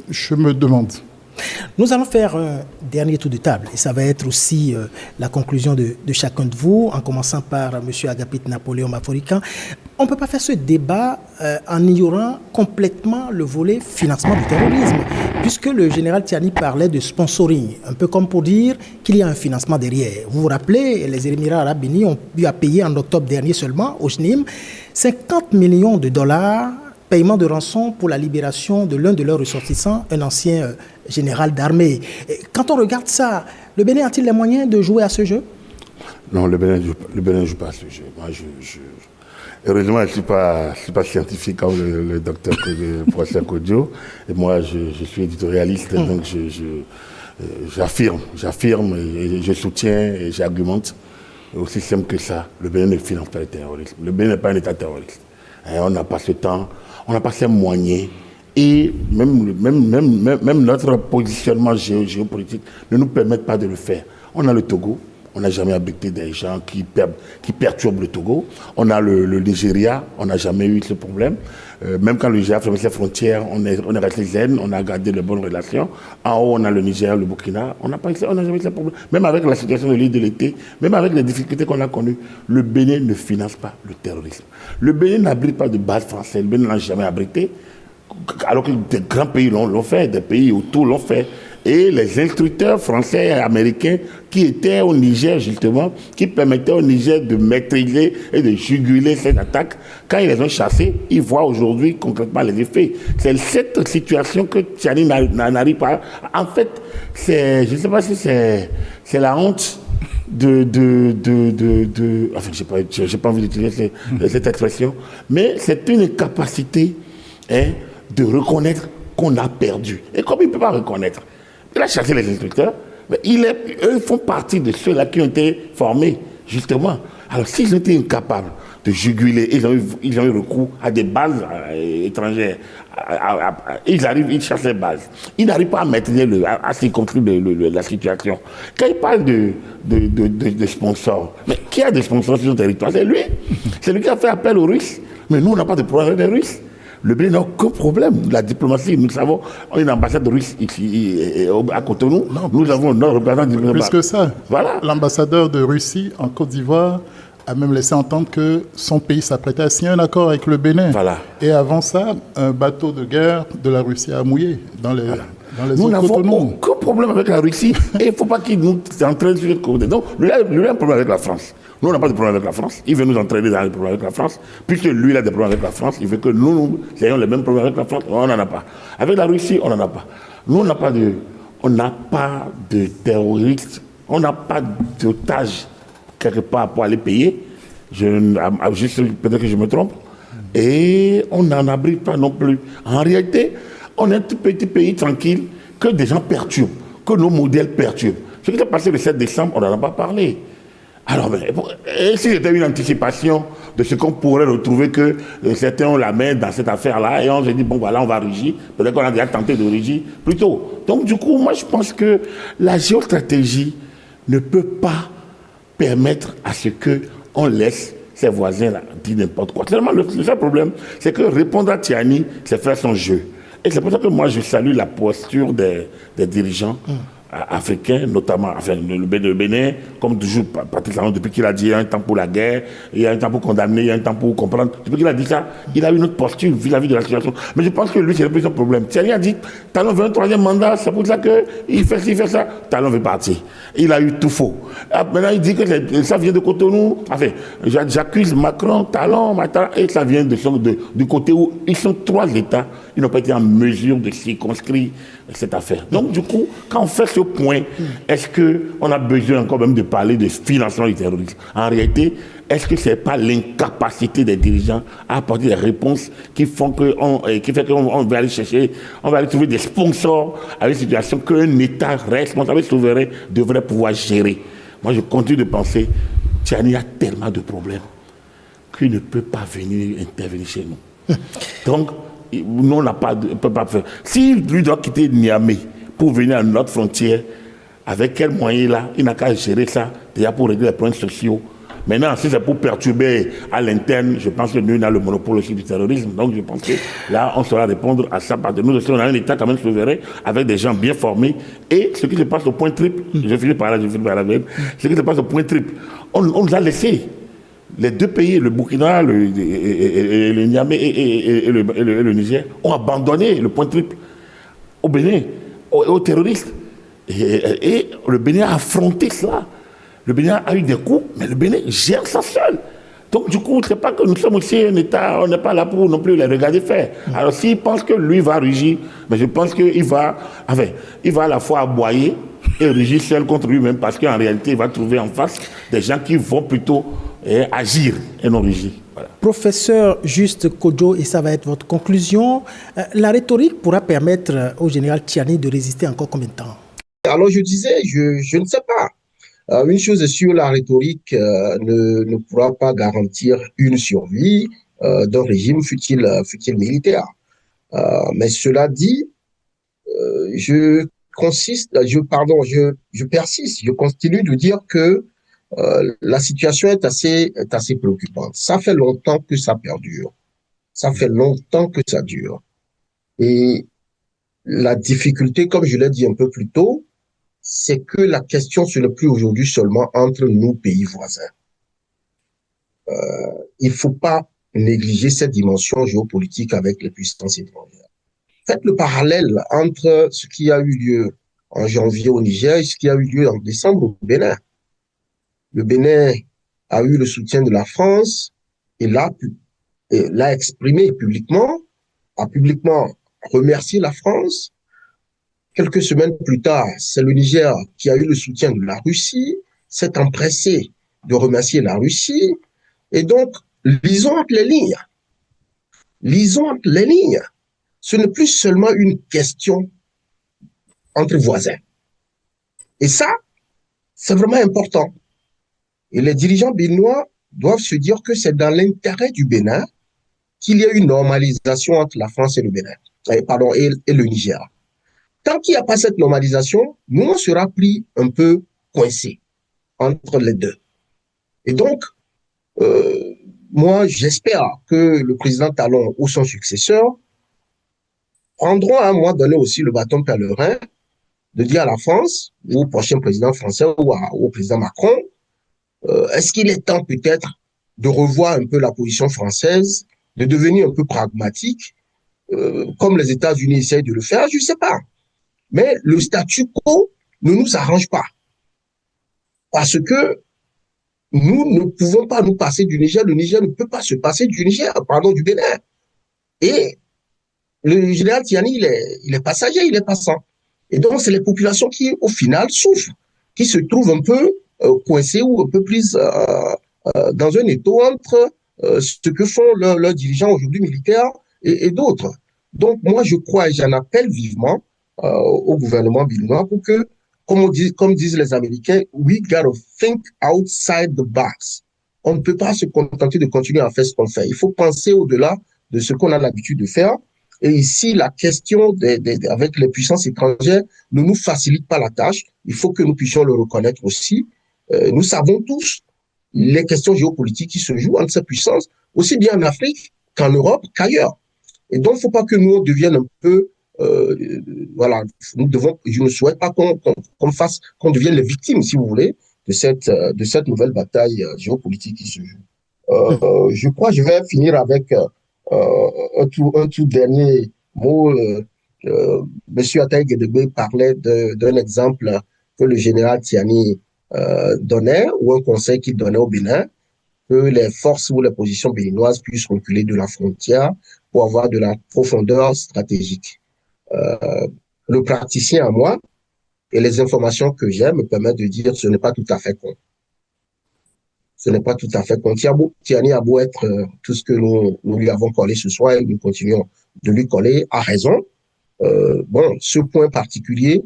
Je me demande. Nous allons faire un dernier tour de table et ça va être aussi la conclusion de chacun de vous, en commençant par M. Agapit Napoléon Maforican. On ne peut pas faire ce débat en ignorant complètement le volet financement du terrorisme, puisque le général Tiani parlait de sponsoring, un peu comme pour dire qu'il y a un financement derrière. Vous vous rappelez, les Émirats arabes unis ont eu à payer en octobre dernier seulement, au JNIM, 50 millions de dollars paiement de rançon pour la libération de l'un de leurs ressortissants, un ancien général d'armée. Quand on regarde ça, le Bénin a-t-il les moyens de jouer à ce jeu? Non, le Bénin ne joue pas à ce jeu. Moi, heureusement, je ne suis pas scientifique comme le docteur, le professeur Kodjo. Et moi, je suis éditorialiste, donc j'affirme et je soutiens et j'argumente. Aussi simple que ça, le Bénin ne finance pas le terrorisme. Le Bénin n'est pas un État terroriste. Et on n'a pas ce temps. On n'a pas ces moyens et même notre positionnement géopolitique ne nous permet pas de le faire. On a le Togo, on n'a jamais abrité des gens qui perturbent le Togo. On a le Nigeria, on n'a jamais eu ce problème. Même quand le Nigeria a fermé ses frontières, on est resté zen, on a gardé de bonnes relations. En haut, on a le Niger, le Burkina, on n'a jamais eu ce problème. Même avec la situation de l'île de l'été, même avec les difficultés qu'on a connues, le Bénin ne finance pas le terrorisme. Le Bénin n'abrite pas de base française, le Bénin n'a jamais abrité, alors que des grands pays l'ont fait, des pays autour l'ont fait. Et les instructeurs français et américains qui étaient au Niger, justement, qui permettaient au Niger de maîtriser et de juguler ces attaques, quand ils les ont chassés, ils voient aujourd'hui concrètement les effets. C'est cette situation que Tiani n'arrive pas. En fait, je ne sais pas si c'est la honte enfin, j'ai pas envie d'utiliser cette expression, mais c'est une capacité de reconnaître qu'on a perdu. Et comme il ne peut pas reconnaître, il a chassé les instructeurs, mais eux font partie de ceux-là qui ont été formés, justement. Alors, s'ils ont été incapables de juguler, ils ont eu recours à des bases étrangères. Ils chassent les bases. Ils n'arrivent pas à maîtriser, à circonscrire la situation. Quand ils parlent de sponsors, mais qui a des sponsors sur son territoire? C'est lui. C'est lui qui a fait appel aux Russes. Mais nous, on n'a pas de problème avec les Russes. Le Bénin n'a aucun problème. La diplomatie, nous savons, on a une ambassade russe ici, à Cotonou. Nous avons notre représentant diplomatique. Plus que ça, voilà. L'ambassadeur de Russie en Côte d'Ivoire a même laissé entendre que son pays s'apprêtait à signer un accord avec le Bénin. Voilà. Et avant ça, un bateau de guerre de la Russie a mouillé dans les Nous n'avons aucun problème avec la Russie et il ne faut pas qu'ils nous entraînent sur le côté. Donc, lui a un problème avec la France. Nous, on n'a pas de problème avec la France. Il veut nous entraîner dans les problèmes avec la France. Puisque lui, il a des problèmes avec la France, il veut que nous ayons les mêmes problèmes avec la France. On n'en a pas. Avec la Russie, on n'en a pas. Nous, on n'a pas de terroristes, on n'a pas d'otages quelque part pour aller payer. Peut-être que je me trompe. Et on n'en abrite pas non plus. En réalité, on est un tout petit pays tranquille que des gens perturbent, que nos modèles perturbent. Ce qui s'est passé le 7 décembre, on n'en a pas parlé. Alors, et si c'était une anticipation de ce qu'on pourrait retrouver, que certains ont la main dans cette affaire-là, et on se dit, bon voilà, on va rugir, peut-être qu'on a déjà tenté de rugir plus tôt. Donc du coup, moi je pense que la géostratégie ne peut pas permettre à ce qu'on laisse ses voisins-là dire n'importe quoi. Seulement, le seul problème, c'est que répondre à Tiani, c'est faire son jeu. Et c'est pour ça que moi je salue la posture des dirigeants africains, notamment le Bénin, comme toujours, Patrice Talon, depuis qu'il a dit il y a un temps pour la guerre, il y a un temps pour condamner, il y a un temps pour comprendre. Depuis qu'il a dit ça, il a eu une autre posture vis-à-vis de la situation. Mais je pense que lui, c'est le plus grand problème. Tiani a dit, Talon veut un troisième mandat, c'est pour ça qu'il fait ci, il fait ça. Talon veut partir. Il a eu tout faux. Maintenant, il dit que ça vient de Cotonou. Enfin, j'accuse Macron, Talon, et ça vient du côté où ils sont trois États. Ils n'ont pas été en mesure de circonscrire cette affaire. Donc, du coup, quand on fait ce point, est-ce qu'on a besoin encore même de parler de financement du terrorisme? En réalité, est-ce que ce n'est pas l'incapacité des dirigeants à apporter des réponses qui fait qu'on va aller chercher, on va aller trouver des sponsors à une situation qu'un État responsable et souverain devrait pouvoir gérer? Moi, je continue de penser, Tiani a tellement de problèmes qu'il ne peut pas venir intervenir chez nous. Donc, nous, on ne peut pas faire. Si lui doit quitter Niamey pour venir à notre frontière, avec quels moyens là, il n'a qu'à gérer ça, déjà pour régler les problèmes sociaux. Maintenant, si c'est pour perturber à l'interne, je pense que nous, on a le monopole aussi du terrorisme. Donc, je pense que là, on saura répondre à ça. Parce que nous aussi, on a un État quand même souverain, avec des gens bien formés. Et ce qui se passe au point triple, je finis par là, ce qui se passe au point triple, on nous a laissé. Les deux pays, le Burkina, le Niamey et le Niger, ont abandonné le point triple au Bénin, aux terroristes. Et le Bénin a affronté cela. Le Bénin a eu des coups, mais le Bénin gère ça seul. Donc du coup, c'est pas que nous sommes aussi un État, on n'est pas là pour non plus les regarder faire. Alors s'il pense que lui va rugir, mais je pense qu'il va à la fois aboyer et rugir seul contre lui-même, parce qu'en réalité, il va trouver en face des gens qui vont plutôt agir et non rugir. Voilà. Professeur Juste Kodjo, et ça va être votre conclusion, la rhétorique pourra permettre au général Tiani de résister encore combien de temps? Alors je disais, je ne sais pas. Une chose est sûre, la rhétorique ne pourra pas garantir une survie d'un régime fut-il militaire. Mais cela dit, je persiste, je continue de dire que la situation est assez préoccupante. Ça fait longtemps que ça perdure. Ça fait longtemps que ça dure. Et la difficulté, comme je l'ai dit un peu plus tôt, c'est que la question, ce n'est plus aujourd'hui seulement entre nos pays voisins. Il ne faut pas négliger cette dimension géopolitique avec les puissances étrangères. Faites le parallèle entre ce qui a eu lieu en janvier au Niger et ce qui a eu lieu en décembre au Bénin. Le Bénin a eu le soutien de la France et l'a exprimé publiquement, a publiquement remercié la France. Quelques semaines plus tard, c'est le Niger qui a eu le soutien de la Russie, s'est empressé de remercier la Russie. Et donc, lisons entre les lignes. Lisons entre les lignes. Ce n'est plus seulement une question entre voisins. Et ça, c'est vraiment important. Et les dirigeants béninois doivent se dire que c'est dans l'intérêt du Bénin qu'il y ait une normalisation entre la France et le Bénin, et le Niger. Tant qu'il n'y a pas cette normalisation, nous, on sera pris un peu coincés entre les deux. Et donc, moi, j'espère que le président Talon ou son successeur prendront à un moment donné aussi le bâton pèlerin de dire à la France, ou au prochain président français, ou au président Macron, est-ce qu'il est temps peut-être de revoir un peu la position française, de devenir un peu pragmatique, comme les États-Unis essayent de le faire, je ne sais pas. Mais le statu quo ne nous arrange pas. Parce que nous ne pouvons pas nous passer du Niger. Le Niger ne peut pas se passer du Bénin. Et le général Tiani, il est passager, il est passant. Et donc, c'est les populations qui, au final, souffrent, qui se trouvent un peu coincées ou un peu prises dans un étau entre ce que font leurs dirigeants aujourd'hui militaires et d'autres. Donc, moi, je crois et j'en appelle vivement au gouvernement béninois pour que, comme disent les Américains, we gotta think outside the box. On ne peut pas se contenter de continuer à faire ce qu'on fait. Il faut penser au-delà de ce qu'on a l'habitude de faire. Et ici, la question avec les puissances étrangères ne nous facilite pas la tâche. Il faut que nous puissions le reconnaître aussi. Nous savons tous les questions géopolitiques qui se jouent entre ces puissances, aussi bien en Afrique qu'en Europe, qu'ailleurs. Et donc, il ne faut pas que nous deviennent un peu, voilà, je ne souhaite pas qu'on devienne les victimes, si vous voulez, de cette nouvelle bataille géopolitique qui se joue. Je crois que je vais finir avec un tout dernier mot. Monsieur Ataï Guédébé parlait d'un exemple que le général Tiani donnait, ou un conseil qu'il donnait au Bénin, que les forces ou les positions béninoises puissent reculer de la frontière pour avoir de la profondeur stratégique. Le praticien à moi et les informations que j'ai me permettent de dire que ce n'est pas tout à fait con. Ce n'est pas tout à fait con. Tiani a beau être tout ce que nous lui avons collé ce soir et nous continuons de lui coller, a raison. Bon, ce point particulier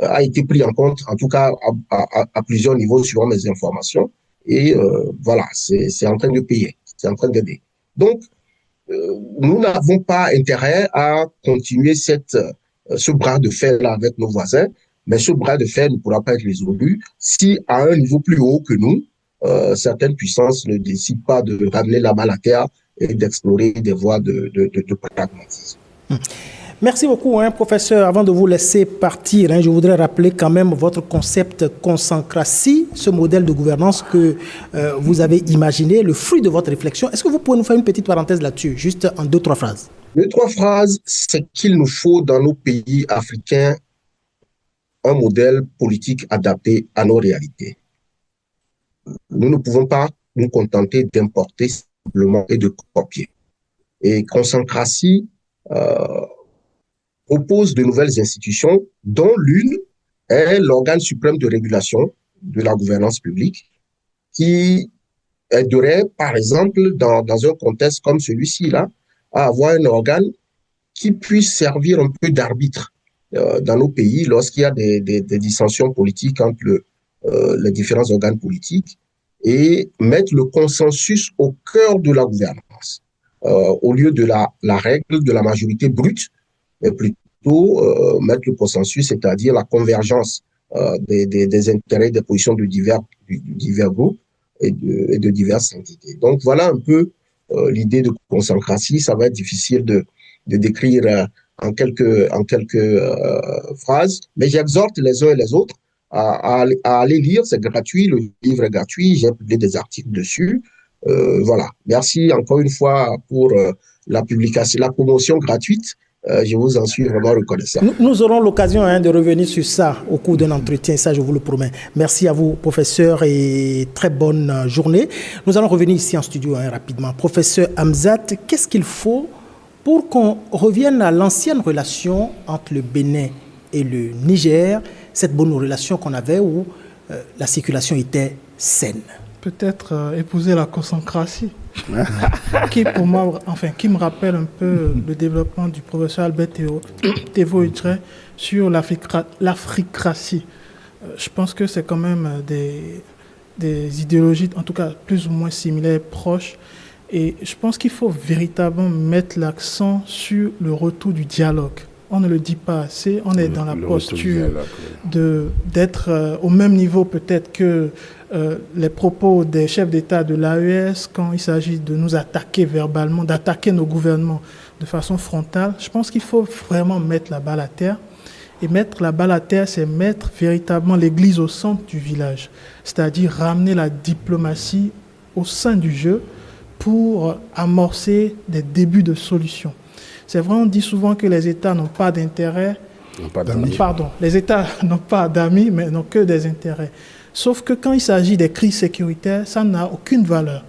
a été pris en compte, en tout cas à plusieurs niveaux suivant mes informations. Et voilà, c'est en train de payer, c'est en train d'aider. Donc, nous n'avons pas intérêt à continuer ce bras de fer-là avec nos voisins, mais ce bras de fer ne pourra pas être résolu si, à un niveau plus haut que nous, certaines puissances ne décident pas de ramener la balle à terre et d'explorer des voies de pragmatisme. Merci beaucoup, professeur. Avant de vous laisser partir, je voudrais rappeler quand même votre concept Consancratie, ce modèle de gouvernance que vous avez imaginé, le fruit de votre réflexion. Est-ce que vous pouvez nous faire une petite parenthèse là-dessus, juste en 2-3 phrases? 2-3 phrases, c'est qu'il nous faut dans nos pays africains un modèle politique adapté à nos réalités. Nous ne pouvons pas nous contenter d'importer simplement et de copier. Et Consancratie propose de nouvelles institutions, dont l'une est l'organe suprême de régulation de la gouvernance publique, qui aiderait, par exemple, dans un contexte comme celui-ci, là, à avoir un organe qui puisse servir un peu d'arbitre dans nos pays lorsqu'il y a des dissensions politiques entre les différents organes politiques et mettre le consensus au cœur de la gouvernance, au lieu de la règle de la majorité brute, mais plutôt mettre le consensus, c'est-à-dire la convergence des intérêts, des positions de divers groupes et de diverses entités. Donc voilà un peu l'idée de Consancratie. Ça va être difficile de décrire en quelques phrases, mais j'exhorte les uns et les autres à aller lire, c'est gratuit, le livre est gratuit, j'ai publié des articles dessus. Voilà, merci encore une fois pour la publication, la promotion gratuite. Je vous en suis vraiment reconnaissant. Nous aurons l'occasion de revenir sur ça au cours d'un entretien, ça je vous le promets. Merci à vous, professeur, et très bonne journée. Nous allons revenir ici en studio rapidement. Professeur Hamzat, qu'est-ce qu'il faut pour qu'on revienne à l'ancienne relation entre le Bénin et le Niger, cette bonne relation qu'on avait où la circulation était saine? Peut-être épouser la consancratie, qui me rappelle un peu le développement du professeur Albert Thévo Udré sur l'africratie. Je pense que c'est quand même des idéologies, en tout cas plus ou moins similaires, proches. Et je pense qu'il faut véritablement mettre l'accent sur le retour du dialogue. On ne le dit pas assez, on est dans la posture d'être au même niveau peut-être que les propos des chefs d'État de l'AES quand il s'agit de nous attaquer verbalement, d'attaquer nos gouvernements de façon frontale. Je pense qu'il faut vraiment mettre la balle à terre. Et mettre la balle à terre, c'est mettre véritablement l'église au centre du village, c'est-à-dire ramener la diplomatie au sein du jeu pour amorcer des débuts de solutions. C'est vrai, on dit souvent que les États n'ont pas d'intérêt Pardon, les États n'ont pas d'amis, mais n'ont que des intérêts. Sauf que quand il s'agit des crises sécuritaires, ça n'a aucune valeur.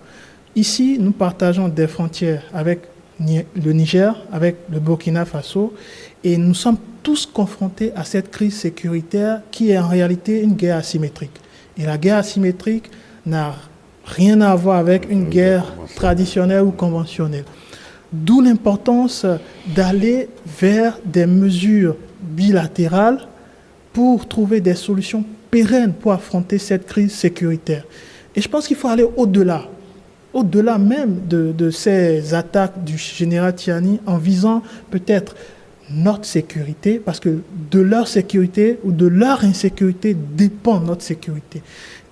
Ici, nous partageons des frontières avec le Niger, avec le Burkina Faso, et nous sommes tous confrontés à cette crise sécuritaire qui est en réalité une guerre asymétrique. Et la guerre asymétrique n'a rien à voir avec une guerre traditionnelle ou conventionnelle. D'où l'importance d'aller vers des mesures bilatérales pour trouver des solutions pérennes pour affronter cette crise sécuritaire. Et je pense qu'il faut aller au-delà même de ces attaques du général Tiani en visant peut-être notre sécurité, parce que de leur sécurité ou de leur insécurité dépend notre sécurité.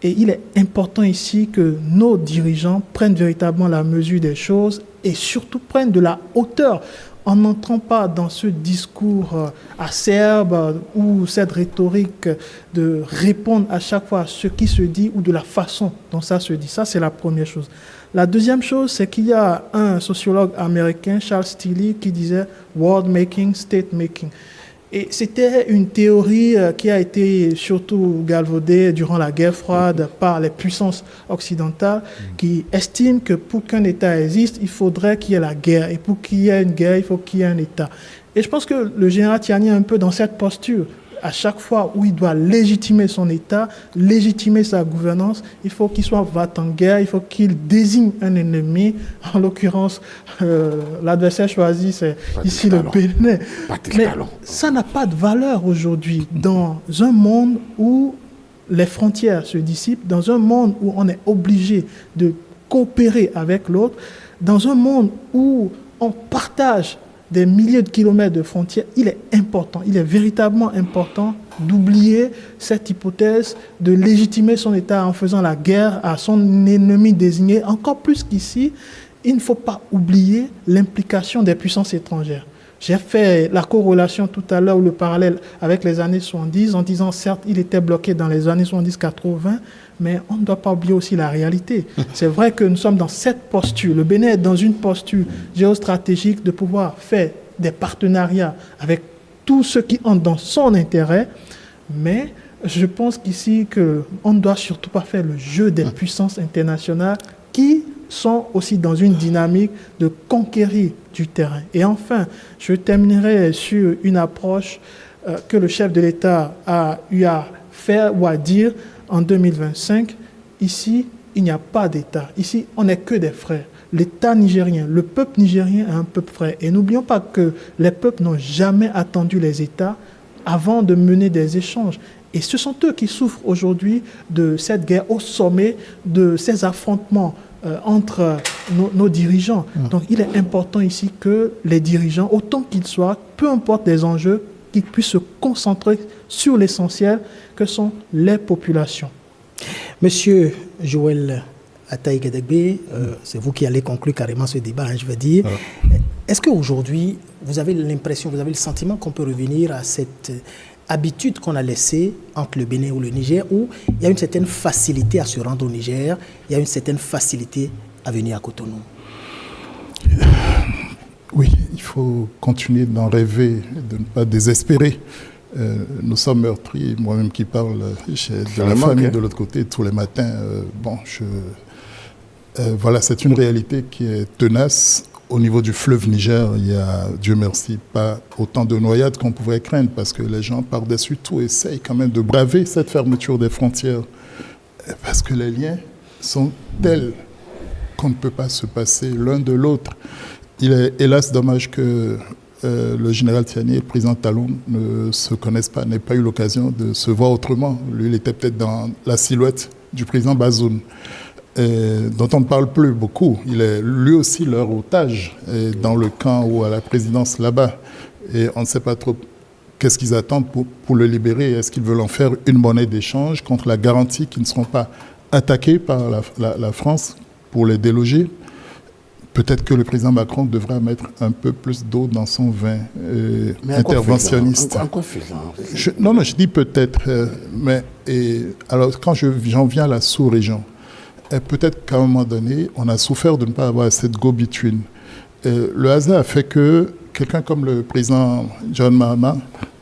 Et il est important ici que nos dirigeants prennent véritablement la mesure des choses et surtout prennent de la hauteur en n'entrant pas dans ce discours acerbe ou cette rhétorique de répondre à chaque fois à ce qui se dit ou de la façon dont ça se dit. Ça, c'est la première chose. La deuxième chose, c'est qu'il y a un sociologue américain, Charles Tilly, qui disait « world making, state making ». Et c'était une théorie qui a été surtout galvaudée durant la guerre froide par les puissances occidentales qui estiment que pour qu'un État existe, il faudrait qu'il y ait la guerre. Et pour qu'il y ait une guerre, il faut qu'il y ait un État. Et je pense que le général Tiani est un peu dans cette posture. À chaque fois où il doit légitimer son État, légitimer sa gouvernance, il faut qu'il soit va-t-en-guerre, il faut qu'il désigne un ennemi. En l'occurrence, l'adversaire choisi, c'est ici le Bénin. Mais ça n'a pas de valeur aujourd'hui dans un monde où les frontières se dissipent, dans un monde où on est obligé de coopérer avec l'autre, dans un monde où on partage des milliers de kilomètres de frontières, il est important, il est véritablement important d'oublier cette hypothèse de légitimer son État en faisant la guerre à son ennemi désigné. Encore plus qu'ici, il ne faut pas oublier l'implication des puissances étrangères. J'ai fait la corrélation tout à l'heure ou le parallèle avec les années 70 en disant certes il était bloqué dans les années 70-80, mais on ne doit pas oublier aussi la réalité. C'est vrai que nous sommes dans cette posture. Le Bénin est dans une posture géostratégique de pouvoir faire des partenariats avec tous ceux qui ont dans son intérêt, mais je pense qu'ici on ne doit surtout pas faire le jeu des puissances internationales qui sont aussi dans une dynamique de conquérir du terrain. Et enfin, je terminerai sur une approche que le chef de l'État a eu à faire ou à dire en 2025. Ici, il n'y a pas d'État. Ici, on n'est que des frères. L'État nigérien, le peuple nigérien est un peuple frère. Et n'oublions pas que les peuples n'ont jamais attendu les États avant de mener des échanges. Et ce sont eux qui souffrent aujourd'hui de cette guerre au sommet, de ces affrontements entre nos dirigeants. Donc il est important ici que les dirigeants, autant qu'ils soient, peu importe les enjeux, qu'ils puissent se concentrer sur l'essentiel que sont les populations. Monsieur Joël Ataï-Gedegbe, c'est vous qui allez conclure carrément ce débat, je vais dire. Est-ce qu'aujourd'hui, vous avez l'impression, vous avez le sentiment qu'on peut revenir à cette habitude qu'on a laissée entre le Bénin ou le Niger, où il y a une certaine facilité à se rendre au Niger, il y a une certaine facilité à venir à Cotonou? Oui, il faut continuer d'en rêver, de ne pas désespérer. Nous sommes meurtris, moi-même qui parle de la famille de l'autre côté tous les matins. Voilà, c'est une réalité qui est tenace. Au niveau du fleuve Niger, il y a, Dieu merci, pas autant de noyades qu'on pouvait craindre parce que les gens, par-dessus tout, essayent quand même de braver cette fermeture des frontières parce que les liens sont tels qu'on ne peut pas se passer l'un de l'autre. Il est hélas dommage que le général Tiani et le président Talon ne se connaissent pas, n'aient pas eu l'occasion de se voir autrement. Lui, il était peut-être dans la silhouette du président Bazoum, dont on ne parle plus beaucoup. Il est lui aussi leur otage dans le camp ou à la présidence là-bas. Et on ne sait pas trop qu'est-ce qu'ils attendent pour le libérer. Est-ce qu'ils veulent en faire une monnaie d'échange contre la garantie qu'ils ne seront pas attaqués par la France pour les déloger? Peut-être que le président Macron devra mettre un peu plus d'eau dans son vin interventionniste. Non, je dis peut-être. Alors, quand j'en viens à la sous-région, peut-être qu'à un moment donné, on a souffert de ne pas avoir cette go-between. Le hasard a fait que quelqu'un comme le président John Mahama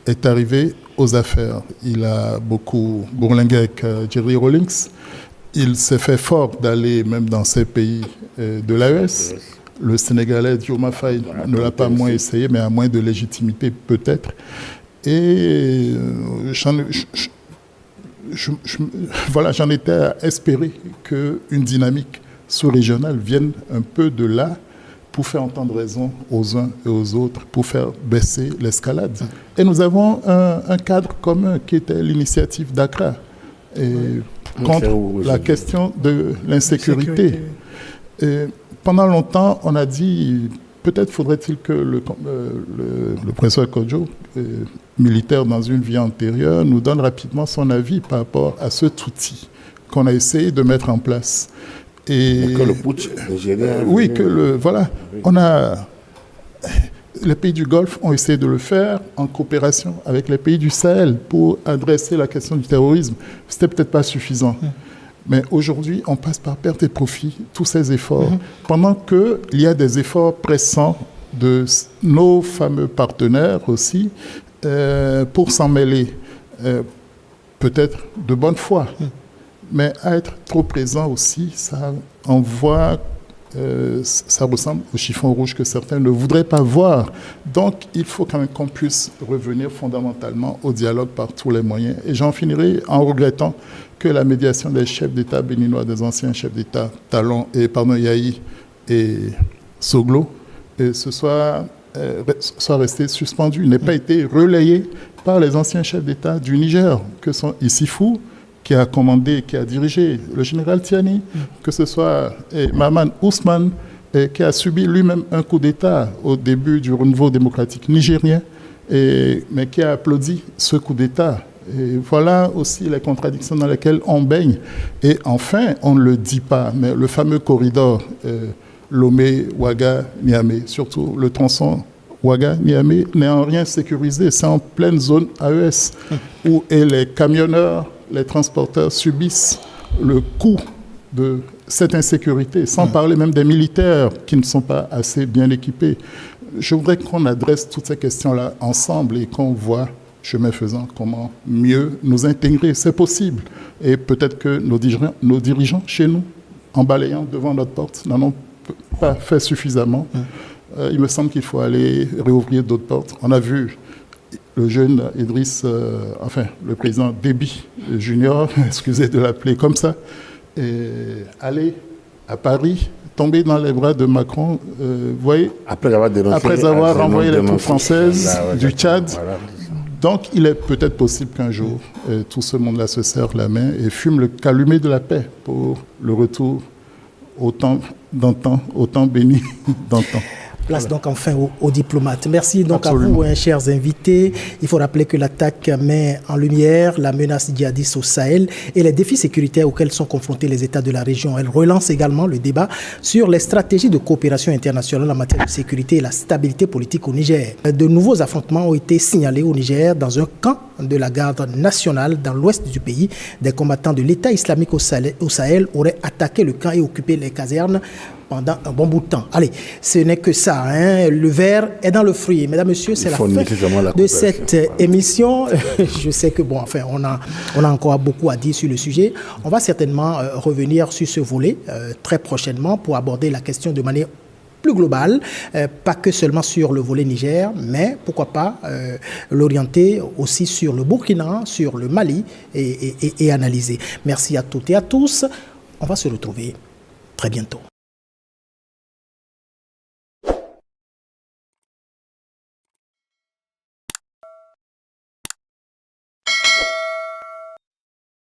est arrivé aux affaires. Il a beaucoup bourlingué avec Jerry Rawlings. Il s'est fait fort d'aller même dans ces pays de l'AES. Le Sénégalais Diomaye Faye ne l'a pas moins essayé, mais a moins de légitimité peut-être. Et j'en étais à espérer qu'une dynamique sous-régionale vienne un peu de là pour faire entendre raison aux uns et aux autres, pour faire baisser l'escalade. Et nous avons un cadre commun qui était l'initiative d'Accra contre la question de l'insécurité. Pendant longtemps, on a dit, peut-être faudrait-il que le professeur Kodjo, militaire dans une vie antérieure, nous donne rapidement son avis par rapport à cet outil qu'on a essayé de mettre en place. Et que le putsch nigérien... oui, voilà. Les pays du Golfe ont essayé de le faire en coopération avec les pays du Sahel pour adresser la question du terrorisme. C'était peut-être pas suffisant. Mais aujourd'hui, on passe par perte et profit tous ces efforts, pendant qu'il y a des efforts pressants de nos fameux partenaires aussi pour s'en mêler, peut-être de bonne foi. Mais à être trop présent aussi, ça envoie, ça ressemble au chiffon rouge que certains ne voudraient pas voir. Donc, il faut quand même qu'on puisse revenir fondamentalement au dialogue par tous les moyens. Et j'en finirai en regrettant que la médiation des chefs d'État béninois, des anciens chefs d'État, Yahi et Soglo, soit resté suspendu, n'ait pas été relayé par les anciens chefs d'État du Niger, que sont Issifou, qui a commandé, qui a dirigé, le général Tiani, que ce soit Maman Ousmane, qui a subi lui-même un coup d'État au début du renouveau démocratique nigérien, mais qui a applaudi ce coup d'État. Et voilà aussi les contradictions dans lesquelles on baigne. Et enfin, on ne le dit pas, mais le fameux corridor Lomé, Ouaga, Niamey, surtout le tronçon Ouaga-Niamey, n'est en rien sécurisé. C'est en pleine zone AES, où les camionneurs, les transporteurs subissent le coût de cette insécurité, sans parler même des militaires qui ne sont pas assez bien équipés. Je voudrais qu'on adresse toutes ces questions-là ensemble et qu'on voit, chemin faisant, comment mieux nous intégrer. C'est possible. Et peut-être que nos dirigeants chez nous, en balayant devant notre porte, n'en ont pas fait suffisamment. Il me semble qu'il faut aller réouvrir d'autres portes. On a vu le jeune Idriss, le président Déby Junior, excusez de l'appeler comme ça, aller à Paris, tomber dans les bras de Macron, vous voyez, après avoir renvoyé les troupes françaises du Tchad. Donc, il est peut-être possible qu'un jour, tout ce monde-là se serre la main et fume le calumet de la paix pour le retour au temps d'antan, au temps béni d'antan. Place donc enfin aux diplomates. Merci donc à vous, chers invités. Il faut rappeler que l'attaque met en lumière la menace djihadiste au Sahel et les défis sécuritaires auxquels sont confrontés les États de la région. Elle relance également le débat sur les stratégies de coopération internationale en matière de sécurité et la stabilité politique au Niger. De nouveaux affrontements ont été signalés au Niger dans un camp de la garde nationale dans l'ouest du pays. Des combattants de l'État islamique au Sahel auraient attaqué le camp et occupé les casernes pendant un bon bout de temps. Allez, ce n'est que ça, hein. Le verre est dans le fruit. Mesdames, Messieurs, c'est la fin de cette émission. Je sais que, on a encore beaucoup à dire sur le sujet. On va certainement revenir sur ce volet très prochainement pour aborder la question de manière plus globale, pas que seulement sur le volet Niger, mais pourquoi pas l'orienter aussi sur le Burkina, sur le Mali et analyser. Merci à toutes et à tous. On va se retrouver très bientôt.